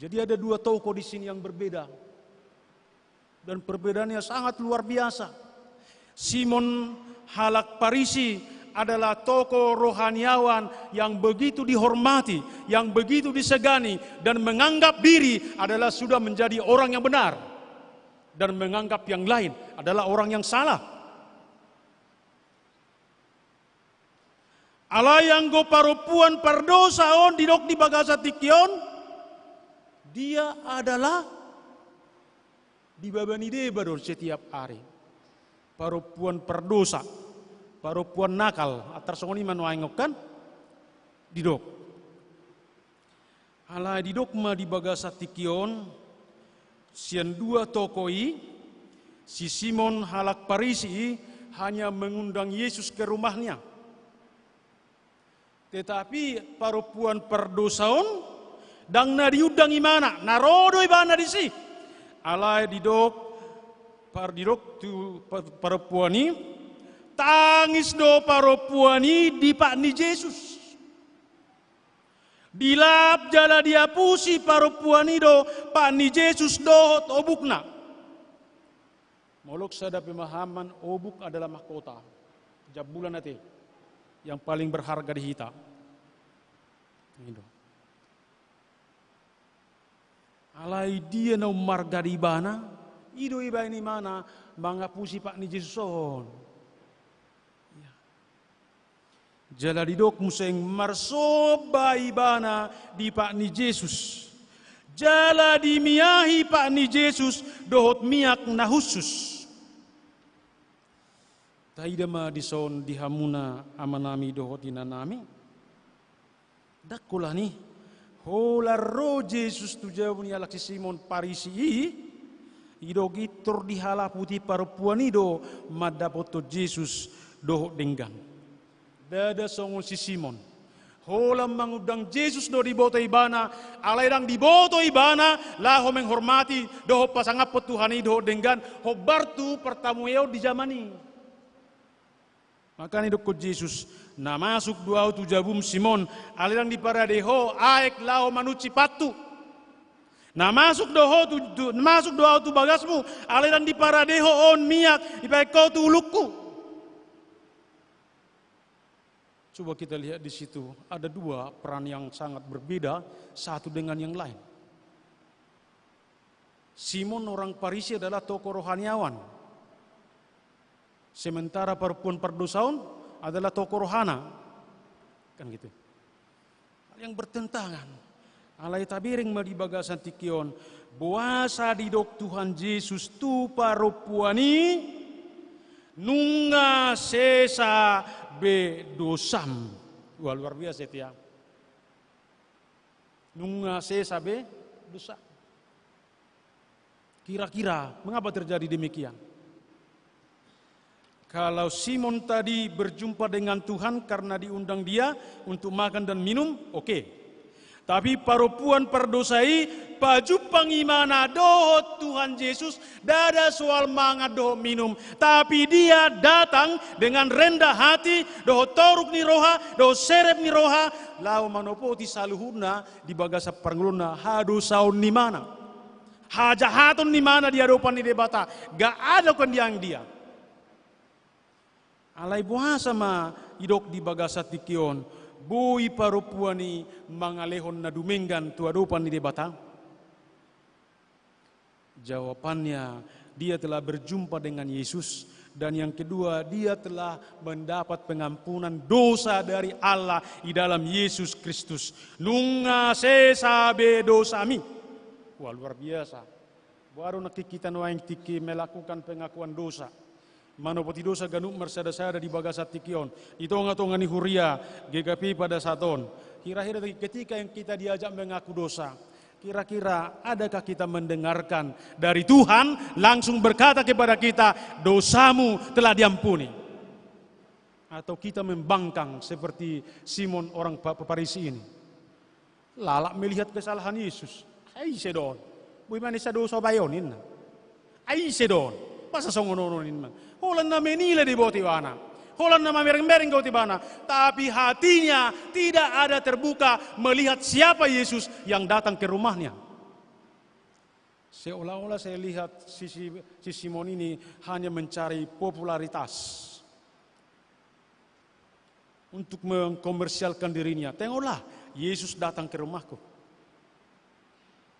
Jadi ada dua tokoh di sini yang berbeda dan perbedaannya sangat luar biasa. Simon halak Parisi adalah tokoh rohaniawan yang begitu dihormati, yang begitu disegani, dan menganggap diri adalah sudah menjadi orang yang benar, dan menganggap yang lain adalah orang yang salah. Ala yang go parupuan perdosa on didok di bagasa tikion, dia adalah dibabani debador setiap hari. Parupuan perdosa. Parupuan nakal atar songoni manuangok kan didok. Alai didok ma di bagasa tikion sian dua tokoi si Simon halak Parisi hanya mengundang Yesus ke rumahnya. Tetapi parupuan perdosaon dang na diudang imana narodo ibana disi. Alai didok tu parupuani tangis do paropuani di pak ni Yesus. Dilap jala dia pusi paropuani do pak ni Yesus dohot obukna. Molok sada pemahaman obuk adalah mahkota. Jabulan nanti yang paling berharga di hita. Alai dia na marga di bana, ido iba ini mana mangapusi pak ni Yesus on. Jala didok museng marsoba ibana di pak ni Yesus. Jala dimiahi pak ni Yesus dohot miak na khusus. Taidama dison dihamuna amanami dohot inanami. Dakulah nih. Hola ro Yesus tu jauh ni alak si Simon Parisi. Idogitor dihala putih parupuan ido madapoto Yesus dohot denggang. Dada songon si Simon. Holam mengundang Yesus do di boto ibana. Alairang di boto ibana. Laho menghormati. Doho pasangap Tuhani doho denggan. Hobartu pertamuyeo di zamani. Maka ni dokot Yesus. Na masuk dua tu jabum Simon. Alairang di paradeho. Aek laho manuci patu. Na masuk doa tu bagasmu. Alairang di paradeho on miak. Ipaik kau tu ulukku. Coba kita lihat di situ, ada dua peran yang sangat berbeda satu dengan yang lain. Simon orang Parisi adalah tokoh rohaniawan. Sementara perempuan perdosaun adalah tokoh rohana. Kan gitu. Yang bertentangan. Alai tabiring di bagasan tikion. Buasa didok Tuhan Yesus tu parupuani nunga sesa be dosam. Wah, luar biasa itu ya. Nunga sesa be dosa. Kira-kira mengapa terjadi demikian? Kalau Simon tadi berjumpa dengan Tuhan karena diundang dia untuk makan dan minum, oke. Tapi parupuan perdosai, baju pangimana dohot Tuhan Yesus, dada soal mangat dohot minum. Tapi dia datang dengan rendah hati, dohot toruk ni roha, dohot serep ni roha, lau manopoti saluhuna di bagasa pangluna, hadu saun ni mana. Hajahatun ni mana dia dopan ni debata, gak ada kan yang dia. Alai buasa ma idok di bagasat tikion, bui parupuani mangalehon na dumenggan tuadupan di debata. Jawabannya, dia telah berjumpa dengan Yesus, dan yang kedua, dia telah mendapat pengampunan dosa dari Allah di dalam Yesus Kristus. Nunga sesabe dosami. Wah, luar biasa. Baru nak kita noaing tiki melakukan pengakuan dosa. Manopoti dosa ganuk mersada-sada di bagasat tikion. Itonga-tonga ni huria, GKP pada saton. Kira-kira ketika yang kita diajak mengaku dosa, kira-kira adakah kita mendengarkan dari Tuhan langsung berkata kepada kita, dosamu telah diampuni? Atau kita membangkang seperti Simon orang Farisi ini, lalak melihat kesalahan Yesus. Ai sedon, buimane sa dosa bayonin. Ai sedon, pasa songononin man. Holan na menila di boti wana. Holan na mamereng-mereng kau tibana. Tapi hatinya tidak ada terbuka melihat siapa Yesus yang datang ke rumahnya. Seolah-olah saya lihat si Simon ini hanya mencari popularitas untuk mengkomersialkan dirinya. Tengoklah, Yesus datang ke rumahku.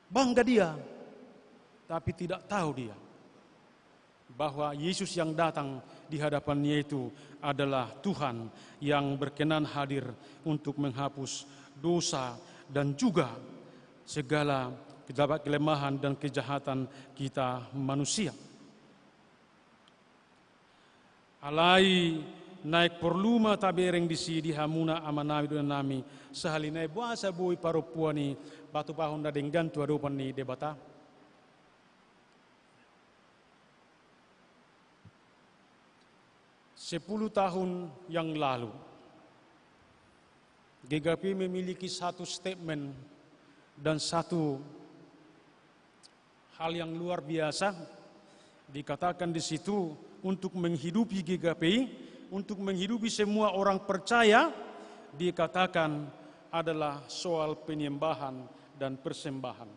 Bangga dia, tapi tidak tahu dia bahwa Yesus yang datang di hadapannya itu adalah Tuhan yang berkenan hadir untuk menghapus dosa dan juga segala kelemahan dan kejahatan kita manusia. Alai naik perluma tabereng di sidi hamuna amanawi dan nami sahalinai buasa bui parupuani batu pahon da denggan tua dopan ni debata. 10 tahun yang lalu, GKP memiliki satu statement dan satu hal yang luar biasa. Dikatakan di situ untuk menghidupi GKP, untuk menghidupi semua orang percaya, dikatakan adalah soal penyembahan dan persembahan.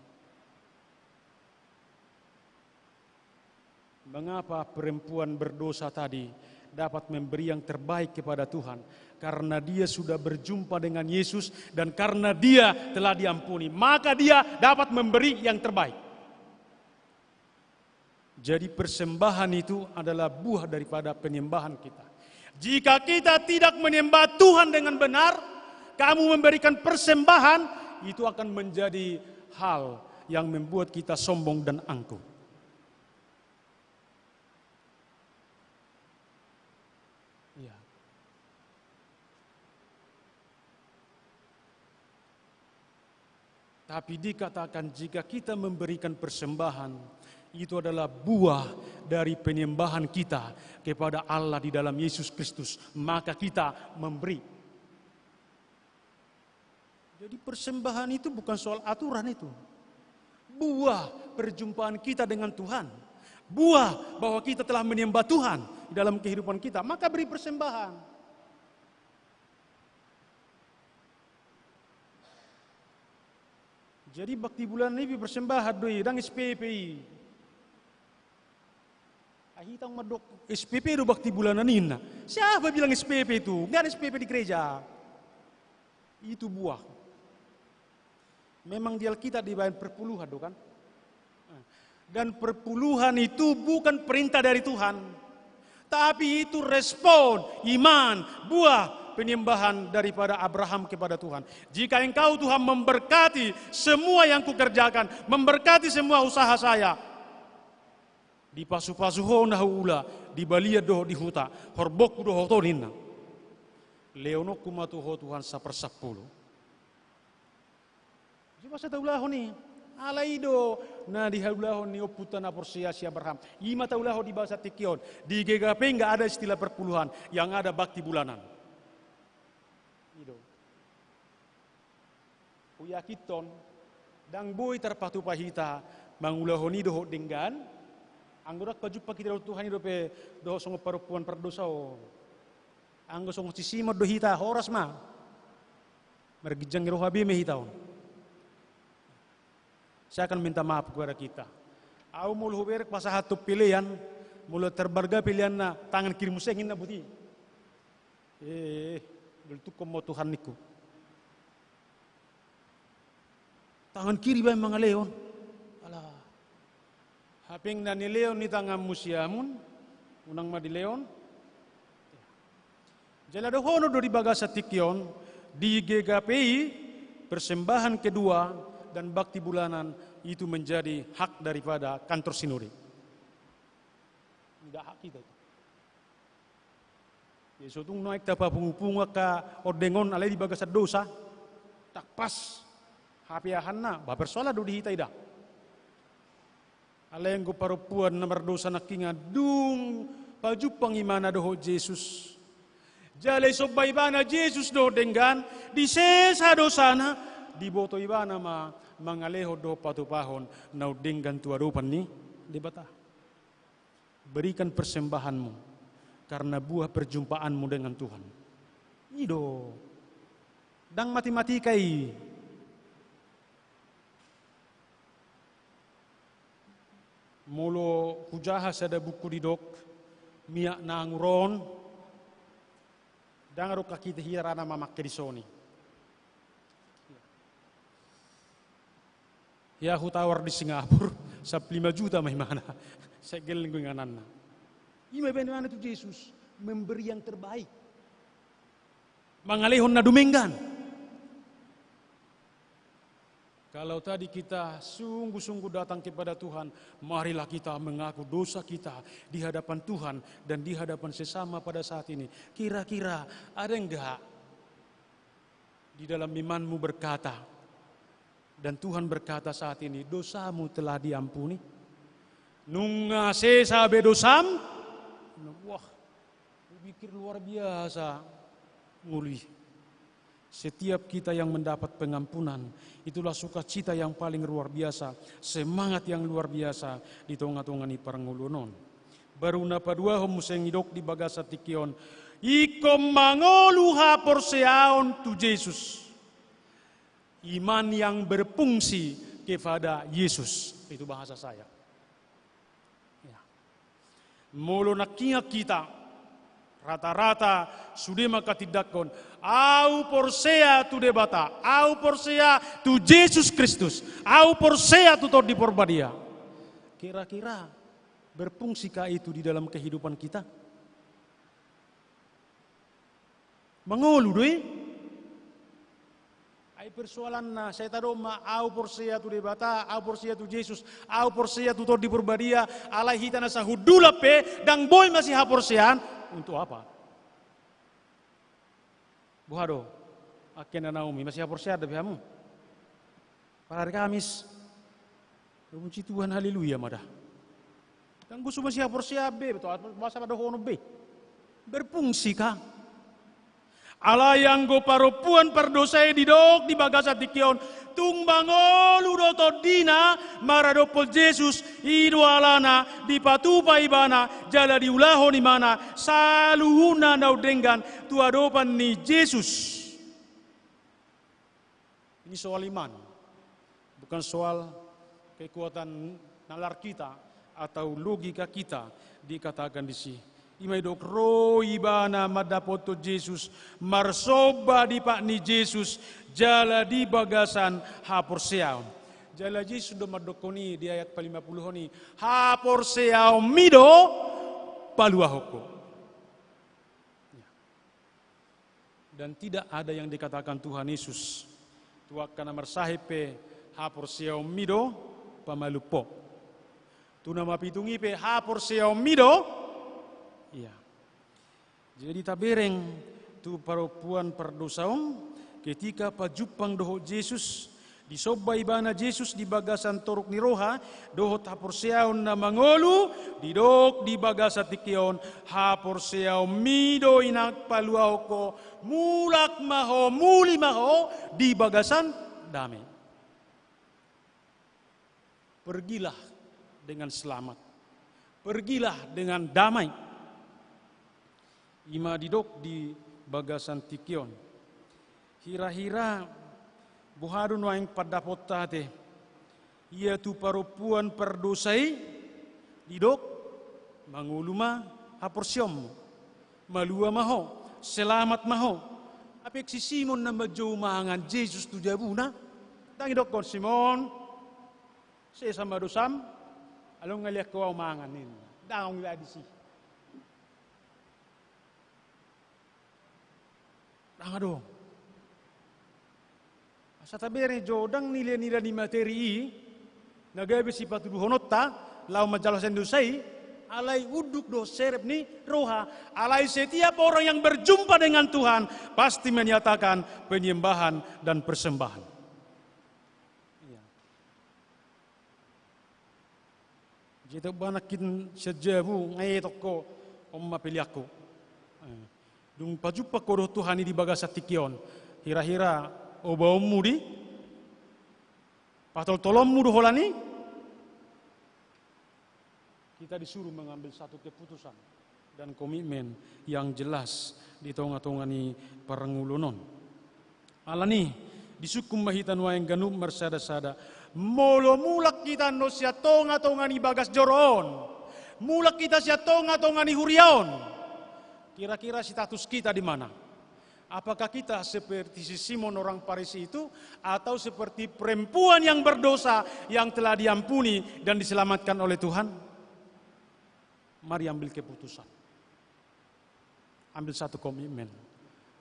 Mengapa perempuan berdosa tadi dapat memberi yang terbaik kepada Tuhan? Karena dia sudah berjumpa dengan Yesus dan karena dia telah diampuni, maka dia dapat memberi yang terbaik. Jadi persembahan itu adalah buah daripada penyembahan kita. Jika kita tidak menyembah Tuhan dengan benar, kamu memberikan persembahan, itu akan menjadi hal yang membuat kita sombong dan angkuh. Tapi dikatakan jika kita memberikan persembahan, itu adalah buah dari penyembahan kita kepada Allah di dalam Yesus Kristus, maka kita memberi. Jadi persembahan itu bukan soal aturan itu. Buah perjumpaan kita dengan Tuhan. Buah bahwa kita telah menyembah Tuhan di dalam kehidupan kita, maka beri persembahan. Jadi bakti bulan ini persembahan doi dang SPPI. Ahitang madok SPP do bakti bulanan ini. Siapa bilang SPP itu? Enggak ada SPP di gereja. Itu buah. Memang di Alkitab dibayar perpuluhan do kan? Dan perpuluhan itu bukan perintah dari Tuhan. Tapi itu respon iman, buah penyembahan daripada Abraham kepada Tuhan. Jika engkau Tuhan memberkati semua yang kukerjakan, memberkati semua usaha saya, di pasu-pasu ho nahuula, di balia doh di huta, horbok doh hotoninna, leonok kumatu ho Tuhan 1/10. Coba saya tahu lah ni, alaido, na di haulah ni oputan apresiasi Abraham. 5 taulah di bahasa Tikion, di GKP enggak ada istilah perpuluhan, yang ada bakti bulanan. Uyakiton dang boy terpatu pahita mangulahoni doh denggan anggorak pajupa kita Tuhan itu pe doh songo perempuan perdosa anggo songo cisimot do hita horas ma mergijang roh habi me hitaon. Saya akan minta maaf kepada kita. Au mul huberek masa hatu pilihan mula terbarga pilihan na tangan kiri musengin na buti. Dulu komo Tuhan niku. Tangan kiri ba mga leon? Alah. Haping na ni leon ni tangan musiamun, unang ma di leon. Jala dohono do di baga sa tikyon, di GKPI, persembahan kedua dan bakti bulanan itu menjadi hak daripada kantor sinode. Tidak hak kita itu. Yesus tung naik tapa pungupunga ka ordengon alai di baga sa dosa, tak pas. Hapiahan na, bapersoala do dihitai dah. Alay ang parupuan na mardosa na kinga, dung pajupang imana doho Jesus. Jalay sobay ba na Jesus do denggan, di sesa dosana, di boto ibana mangaleho do patupahon, na denggan tuarupan ni, di bata. Berikan persembahanmu, karena buah perjumpaanmu dengan Tuhan. Ido, dang mati-mati kai. Mulo hujahas ada buku di dok, miak nanguron, dan aru kaki hirana mamak kedisoni. Ya hutawar di Singapura, sa 5 juta may mana, saya geleng ngananna. Ima bagaimana itu Yesus memberi yang terbaik, mangalehon na dumenggan. Kalau tadi kita sungguh-sungguh datang kepada Tuhan, marilah kita mengaku dosa kita di hadapan Tuhan dan di hadapan sesama pada saat ini. Kira-kira ada enggak di dalam imanmu berkata, dan Tuhan berkata saat ini, dosamu telah diampuni? Nunga sesabe dosam? Wah, pikir luar biasa nguli. Setiap kita yang mendapat pengampunan, itulah sukacita yang paling luar biasa, semangat yang luar biasa di tengah-tengah ni parangulunon. Baru na padua homusengidok di bagasa tikion, ikom mangoluha porseaon tu Yesus. Iman yang berfungsi kepada Yesus, itu bahasa saya. Ya. Mulu nakia kita, rata-rata sudah maka tidakon au porsea tu debata au porsea tu Yesus Kristus au porsea tu di porbadia. Kira-kira berfungsikah itu di dalam kehidupan kita? Mengulu doi ai persoalan na saya tahu ma au porsea tu debata au porsea tu Yesus au porsea tu di porbadia alai hitana sahudula pe dang boy masih ha porsean. Untuk apa? Buhado, akhirnya Naomi masih haporsiar dari kamu. Pada hari Kamis, puji Tuhan, haleluya madah. Dan gue masih haporsiar be, betul? Masa pada hono be, berfungsi kah? Allah yang go parupuan perdosai di dok di bagasa tikion tungbangolu doto dina maradopol Yesus idu alana di patupa ibana jala di ulaho ni mana saluhuna nau denggan tuadopan ni Yesus. Ini soal iman, bukan soal kekuatan nalar kita atau logika kita dikatakan di sini. Imaidok roi bana madapoto Yesus marsoba di pak ni Yesus jala di bagasan haporseaon. Jala Yesus do madokoni di ayat 50 ni haporseaon mido paluahoko. Dan tidak ada yang dikatakan Tuhan Yesus tuakan amar sahipe haporseaon mido pamalupo. Tu nama pitungi pe haporseaon mido. Iya. Jadi tabereng tu parupuan perdosaon ketika pajupang doho Yesus disoba ibana Yesus di bagasan toruk ni roha doho haporseaon na mangolu didok di bagasa tikion haporseaon mido inak paluahoko mulak maho muli maho di bagasan damai. Pergilah dengan selamat. Pergilah dengan damai. Ima didok di bagasan tikion. Hira-hira buharun waing padapotate. Ia tu parupuan perdosai didok manguluma haporsiom malua maho selamat maho. Apik si Simon na medyo mangan Jesus tu jabuna. Tangi dokon Simon, sama dosam, along ngaliak ko mangan nin. Daong la di si. Dong. Sa tabere jodang nila ni materi nagabe si patuduhonot ta lau majalasan dosai alai uduk do serep ni roha alai setiap orang yang berjumpa dengan Tuhan pasti menyatakan penyembahan dan persembahan. Jadi banakin sejabu ngai toko omma piliaku. Dung pajupa ko Tuhan di bagasa tikion. Hira-hira obaumu di patol tolommu do holani. Kita disuruh mengambil satu keputusan dan komitmen yang jelas di tonga-tongani parangulunon. Alani disukum mahitan waeng ganup mersada-sada. Molo mulak kita no sia tonga-tongani bagas joron. Mulak kita sia tonga-tongani huriaon. Kira-kira status kita di mana? Apakah kita seperti si Simon orang Farisi itu atau seperti perempuan yang berdosa yang telah diampuni dan diselamatkan oleh Tuhan? Mari ambil keputusan. Ambil satu komitmen.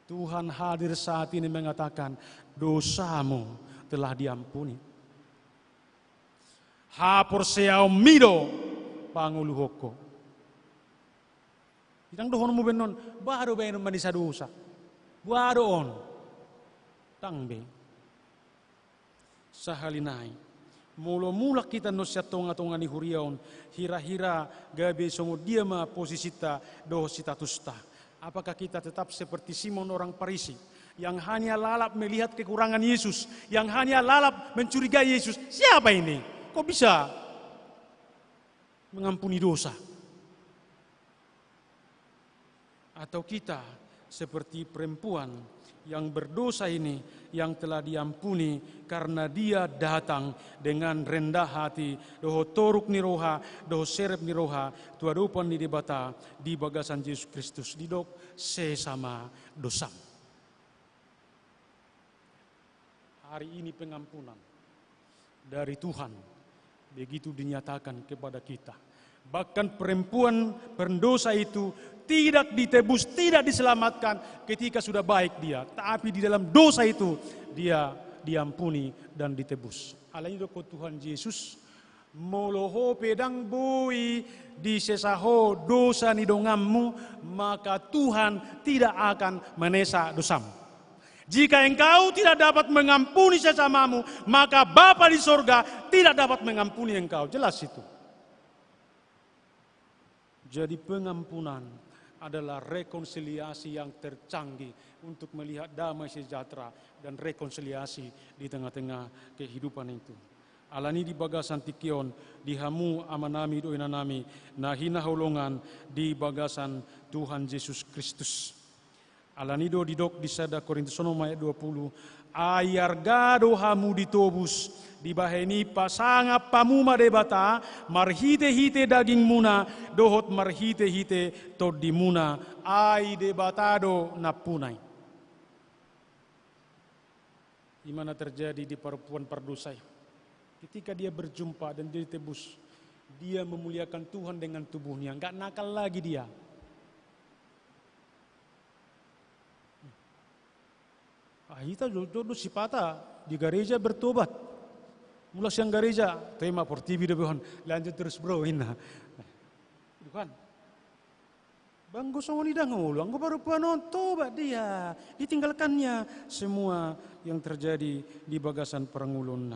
Tuhan hadir saat ini mengatakan dosamu telah diampuni. Hapor seau mido panguluhoko. Idang dohon mo benon, baru benon manisa dosa. Baru on. Tangbe. Sahalinai. Mula-mula kita no siya tonga-tonga ni huriaon. Hira-hira gabi songo dia ma posisita doh sitatusta. Apakah kita tetap seperti Simon orang Farisi yang hanya lalap melihat kekurangan Yesus, yang hanya lalap mencurigai Yesus? Siapa ini? Kok bisa mengampuni dosa? Atau kita seperti perempuan yang berdosa ini yang telah diampuni karena dia datang dengan rendah hati doho toruk ni roha doho serep ni roha tuadupan ni debata di bagasan Yesus Kristus didok sesama dosam. Hari ini pengampunan dari Tuhan begitu dinyatakan kepada kita. Bahkan perempuan pendosa itu tidak ditebus, tidak diselamatkan ketika sudah baik dia. Tapi di dalam dosa itu dia diampuni dan ditebus. Alaihi Tuhan Yesus moloho pedang bui di sesaho dosa ni dongammu, maka Tuhan tidak akan menesa dosamu. Jika engkau tidak dapat mengampuni sesamamu, maka Bapa di sorga tidak dapat mengampuni engkau. Jelas itu. Jadi pengampunan adalah rekonsiliasi yang tercanggih untuk melihat damai sejahtera dan rekonsiliasi di tengah-tengah kehidupan itu. Alani di bagasan tikion, dihamu amanami doinanami, nahina holongan di bagasan Tuhan Yesus Kristus. Alani do didok di sada Korintus 6 ayat 20, ayar gado hamu ditobus, dibaheni pasanga pamuma debata, marhite-hite daging muna, dohot marhite-hite tod dimuna, ai debatado napunai. Di mana terjadi di perempuan perdosa. Ketika dia berjumpa dan dia ditebus, dia memuliakan Tuhan dengan tubuhnya, enggak nakal lagi dia. Kita jodoh sipata di gereja bertobat. Mula siang gereja, tema por TV depan lanjut terus bro ina. Bukan. Banggo songo lidang ulang, baru panon tobat dia, ditinggalkannya semua yang terjadi di bagasan perangulun.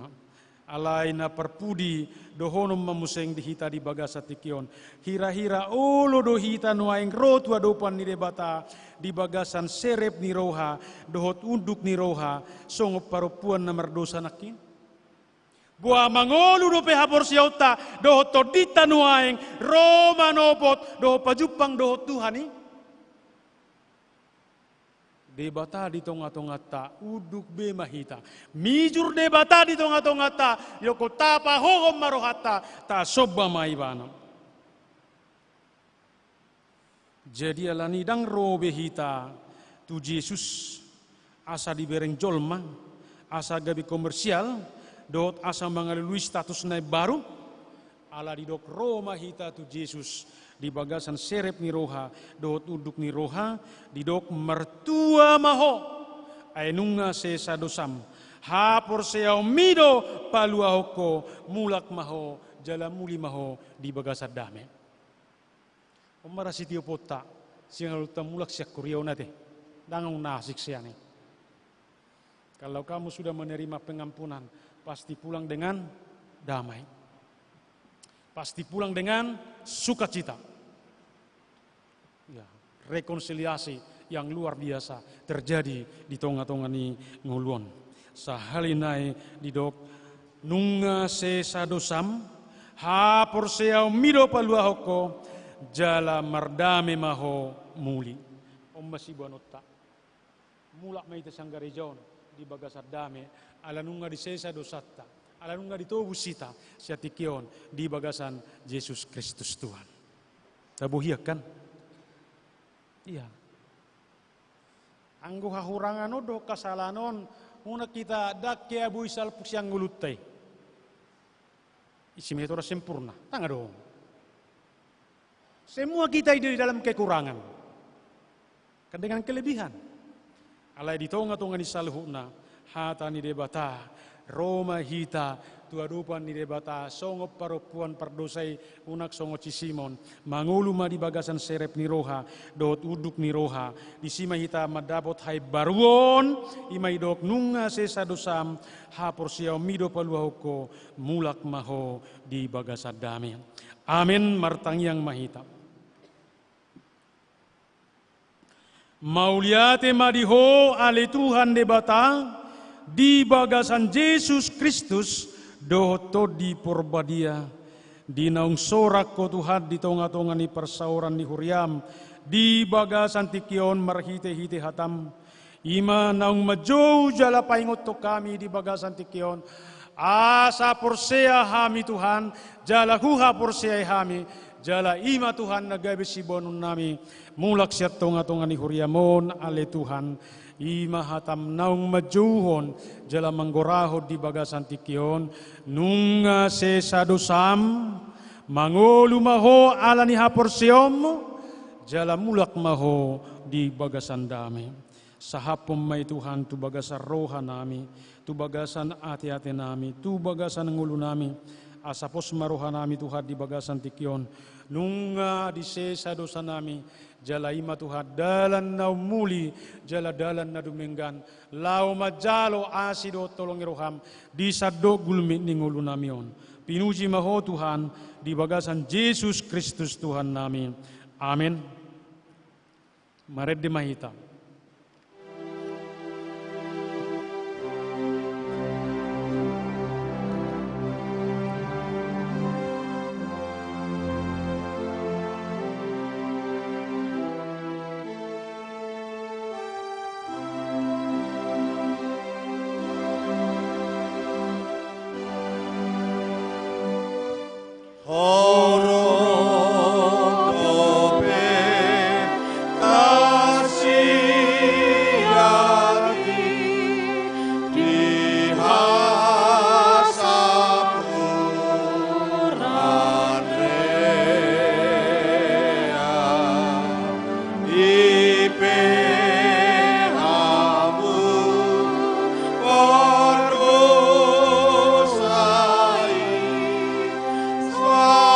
Alaina perpudi dohonom mamuseng dihita di bagasa tikion. Hira-hira olo dohita nuaing rotua dopan ni debata di bagasan serep ni roha dohot unduk ni roha songo parupuan na merdosa nakin. Buah mangolu do pehapor siauta dohot todita nuaing Roma nopot dohot pajupang dohot Tuhani. Debata di tonga-tonga ta uduk be mahita. Mijur debata di tonga-tonga ta yoko tapa hohom marohata ta sobba maibana. Jadi alani dang robe hita tu Yesus asa dibereng jolma, asa gabi komersial, dot asa mengalui status naik baru, ala didok Roma hita tu Yesus di bagasan serep ni roha, dot uduk ni roha, didok mertua maho, ainunga se sadosam, hapor seau mido palua hoko, mulak maho, jala muli maho di bagasan dame. Omara sitio pota, siang luta mulak siak kuriau nate, dangang nasik siane. Kalau kamu sudah menerima pengampunan, pasti pulang dengan damai. Pasti pulang dengan sukacita. Ya, rekonsiliasi yang luar biasa terjadi di tonga-tonga ni nguluan. Sahalinai didok nunga se sadosam, hapor seau mido palua hoko, jala mardame maho muli. Om masih bonota. Mulak mai tesanggare jaon di bagasar dame, alanunga di sesa dosatta, alanunga di tobusita, siatikion di bagasan Yesus Kristus Tuhan. Tabuhiak kan? Iya. Anggo hahurangan odo kasalanon, una kita dakke abu isal pusiang ngulutai. Isi metora sempurna, tangga dong. Semua kita hidup di dalam kekurangan, dengan kelebihan. Alai di tonga-tonga ni salhuna, hata ni debata, Roma hita, tuadupan ni debata, songo paropuan pardosai, unak songo cisimon, manguluma di bagasan serep ni roha, dot uduk ni roha, di sima hita madapot hai baruon, imai dok nunga sesa dosam, hapor siau mido paluahoko, mulak maho di bagasan dame. Amin martangyang mahita. Mauliate madiho ale Tuhan debata di bagasan Yesus Kristus dohoto di porbadia di naung sorak ko Tuhan di tonga-tonga ni persauran ni huriam di bagasan tikion marhite-hite hatam ima naung majou jala paingot to kami di bagasan tikion asa porsea hami Tuhan jala huha porsea hami jala ima Tuhan nagabe sibonun nami mulak siat tonga-tonga ni huriamon ale Tuhan ima hatam naung majuhon jala manggorahod di bagasan tikion nunga se sadosam mangolu maho ala ni haporsiom jala mulak maho di bagasan dame sahapom may Tuhan tu bagasan roha nami tu bagasan ati-ati nami tu bagasan ngulu nami asapos maroha nami Tuhan di bagasan tikion nunga di sesa dosa nami jala ima Tuhan dalan na umuli jala dalan na dumenggan lau majalo asido tolong roham di saddo gulmi ningulu namion pinuji maho Tuhan di bagasan Yesus Kristus Tuhan nami amin. Mared di mahita. Swami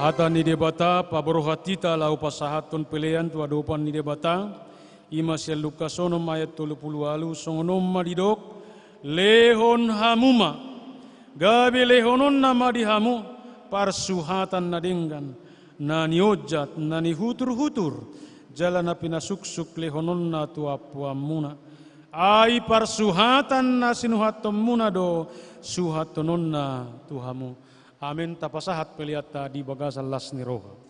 Hata ni debata paborohatita lau pasahatun pilihan tua dopan ni debata ima sia Lukas onom ayat 30 alu songonom madidok lehon hamuma gabi lehonon nama dihamu parsuhatan nadenggan nani ojat nani hutur-hutur jalan api nasuksuk lehonon na tua puamuna ai parsuhatan nasinuhatom muna do suhatonon na tuhamu. Amin. Tapasahat peliata di bagasan las ni roha.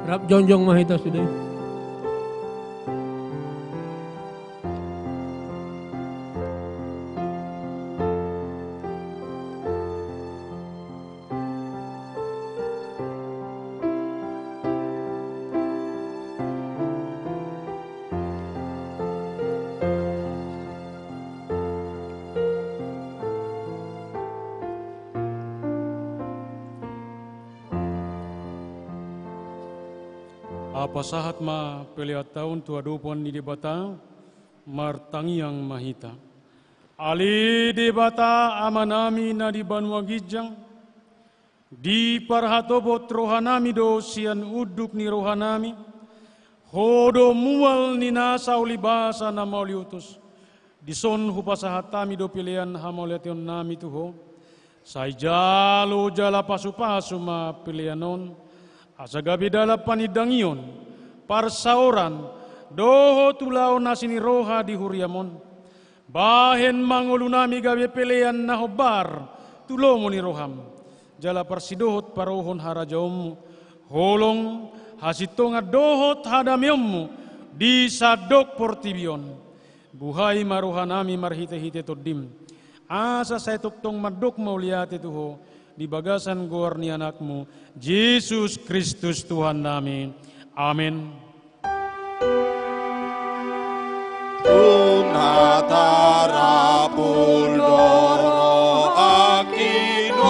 Rap jonjong mahita sudah. Apa sahat ma peliat tahun tua dopan ni debata martangiang mahita. Ali debata amanami na di Banua Gijang di parhatobot rohanami do sian uduk ni rohanami hodo mual ni nasa ulibasa na mauliutus di son hupasahatami do pilihan hamauliation nami tuho sai jalo jala pasu-pasu ma pilihanon asa gabi dala panidangion parsauran doho tulao nasini roha di huriamon bahen mangulunami gabi pelean nahobar tulongo ni roham jala parsidohot parohon harajaommu holong hasitonga dohot hadamiommu di sadok portibion buhay marohanami marhite-hite todim asa saya tuktong madok mauliate tuho di bagasan gor ni anakmu Yesus Kristus Tuhan nami. Amin. Tunatara puldoro akinon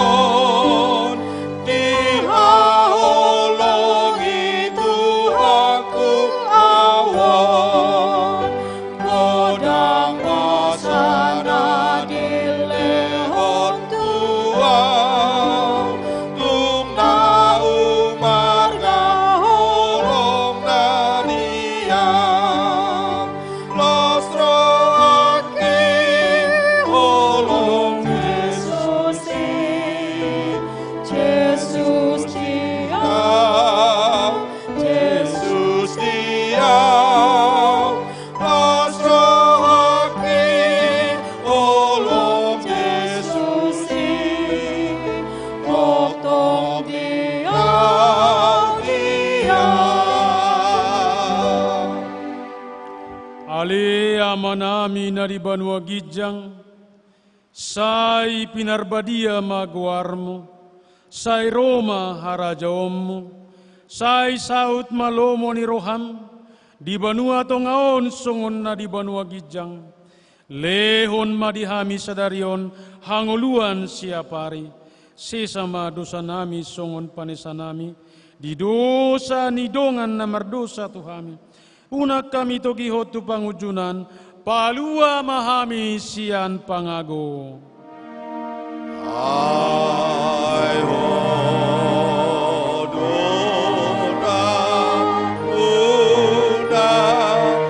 dihaolongi Tuhanku awon godang wasana dilehon Tuhan tumna umar gaholong nani manami na di banua gijang, sai pinarbadia maguarmu, sai Roma harajaommu, sai saut malomo ni roham, di banua tongaon songon na di banua gijang, lehon madihami sadarion hangoluan siapari, sesama dosa nami songon panesa nami, di dosa ni dongan na mardosa tuhami, unak kami togi hotu pangujunan, palua mahami sian pangago. Ai hodona una araja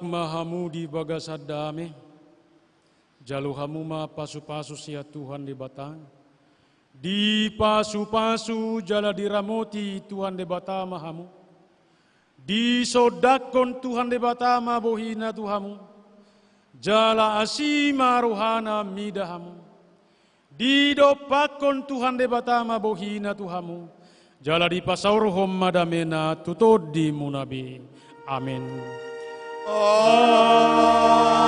Mahamudi bagasadame, jaluhamuma pasu-pasu sia Tuhan di batang, di pasu-pasu jala diramoti Tuhan di batama hamu, di sodakon Tuhan di batama bohina Tuhamu, jala asima rohana midahamu, di dopakon Tuhan di batama bohina Tuhamu, jala di pasaurohom madamena tutod di munabi. Amin. Amin.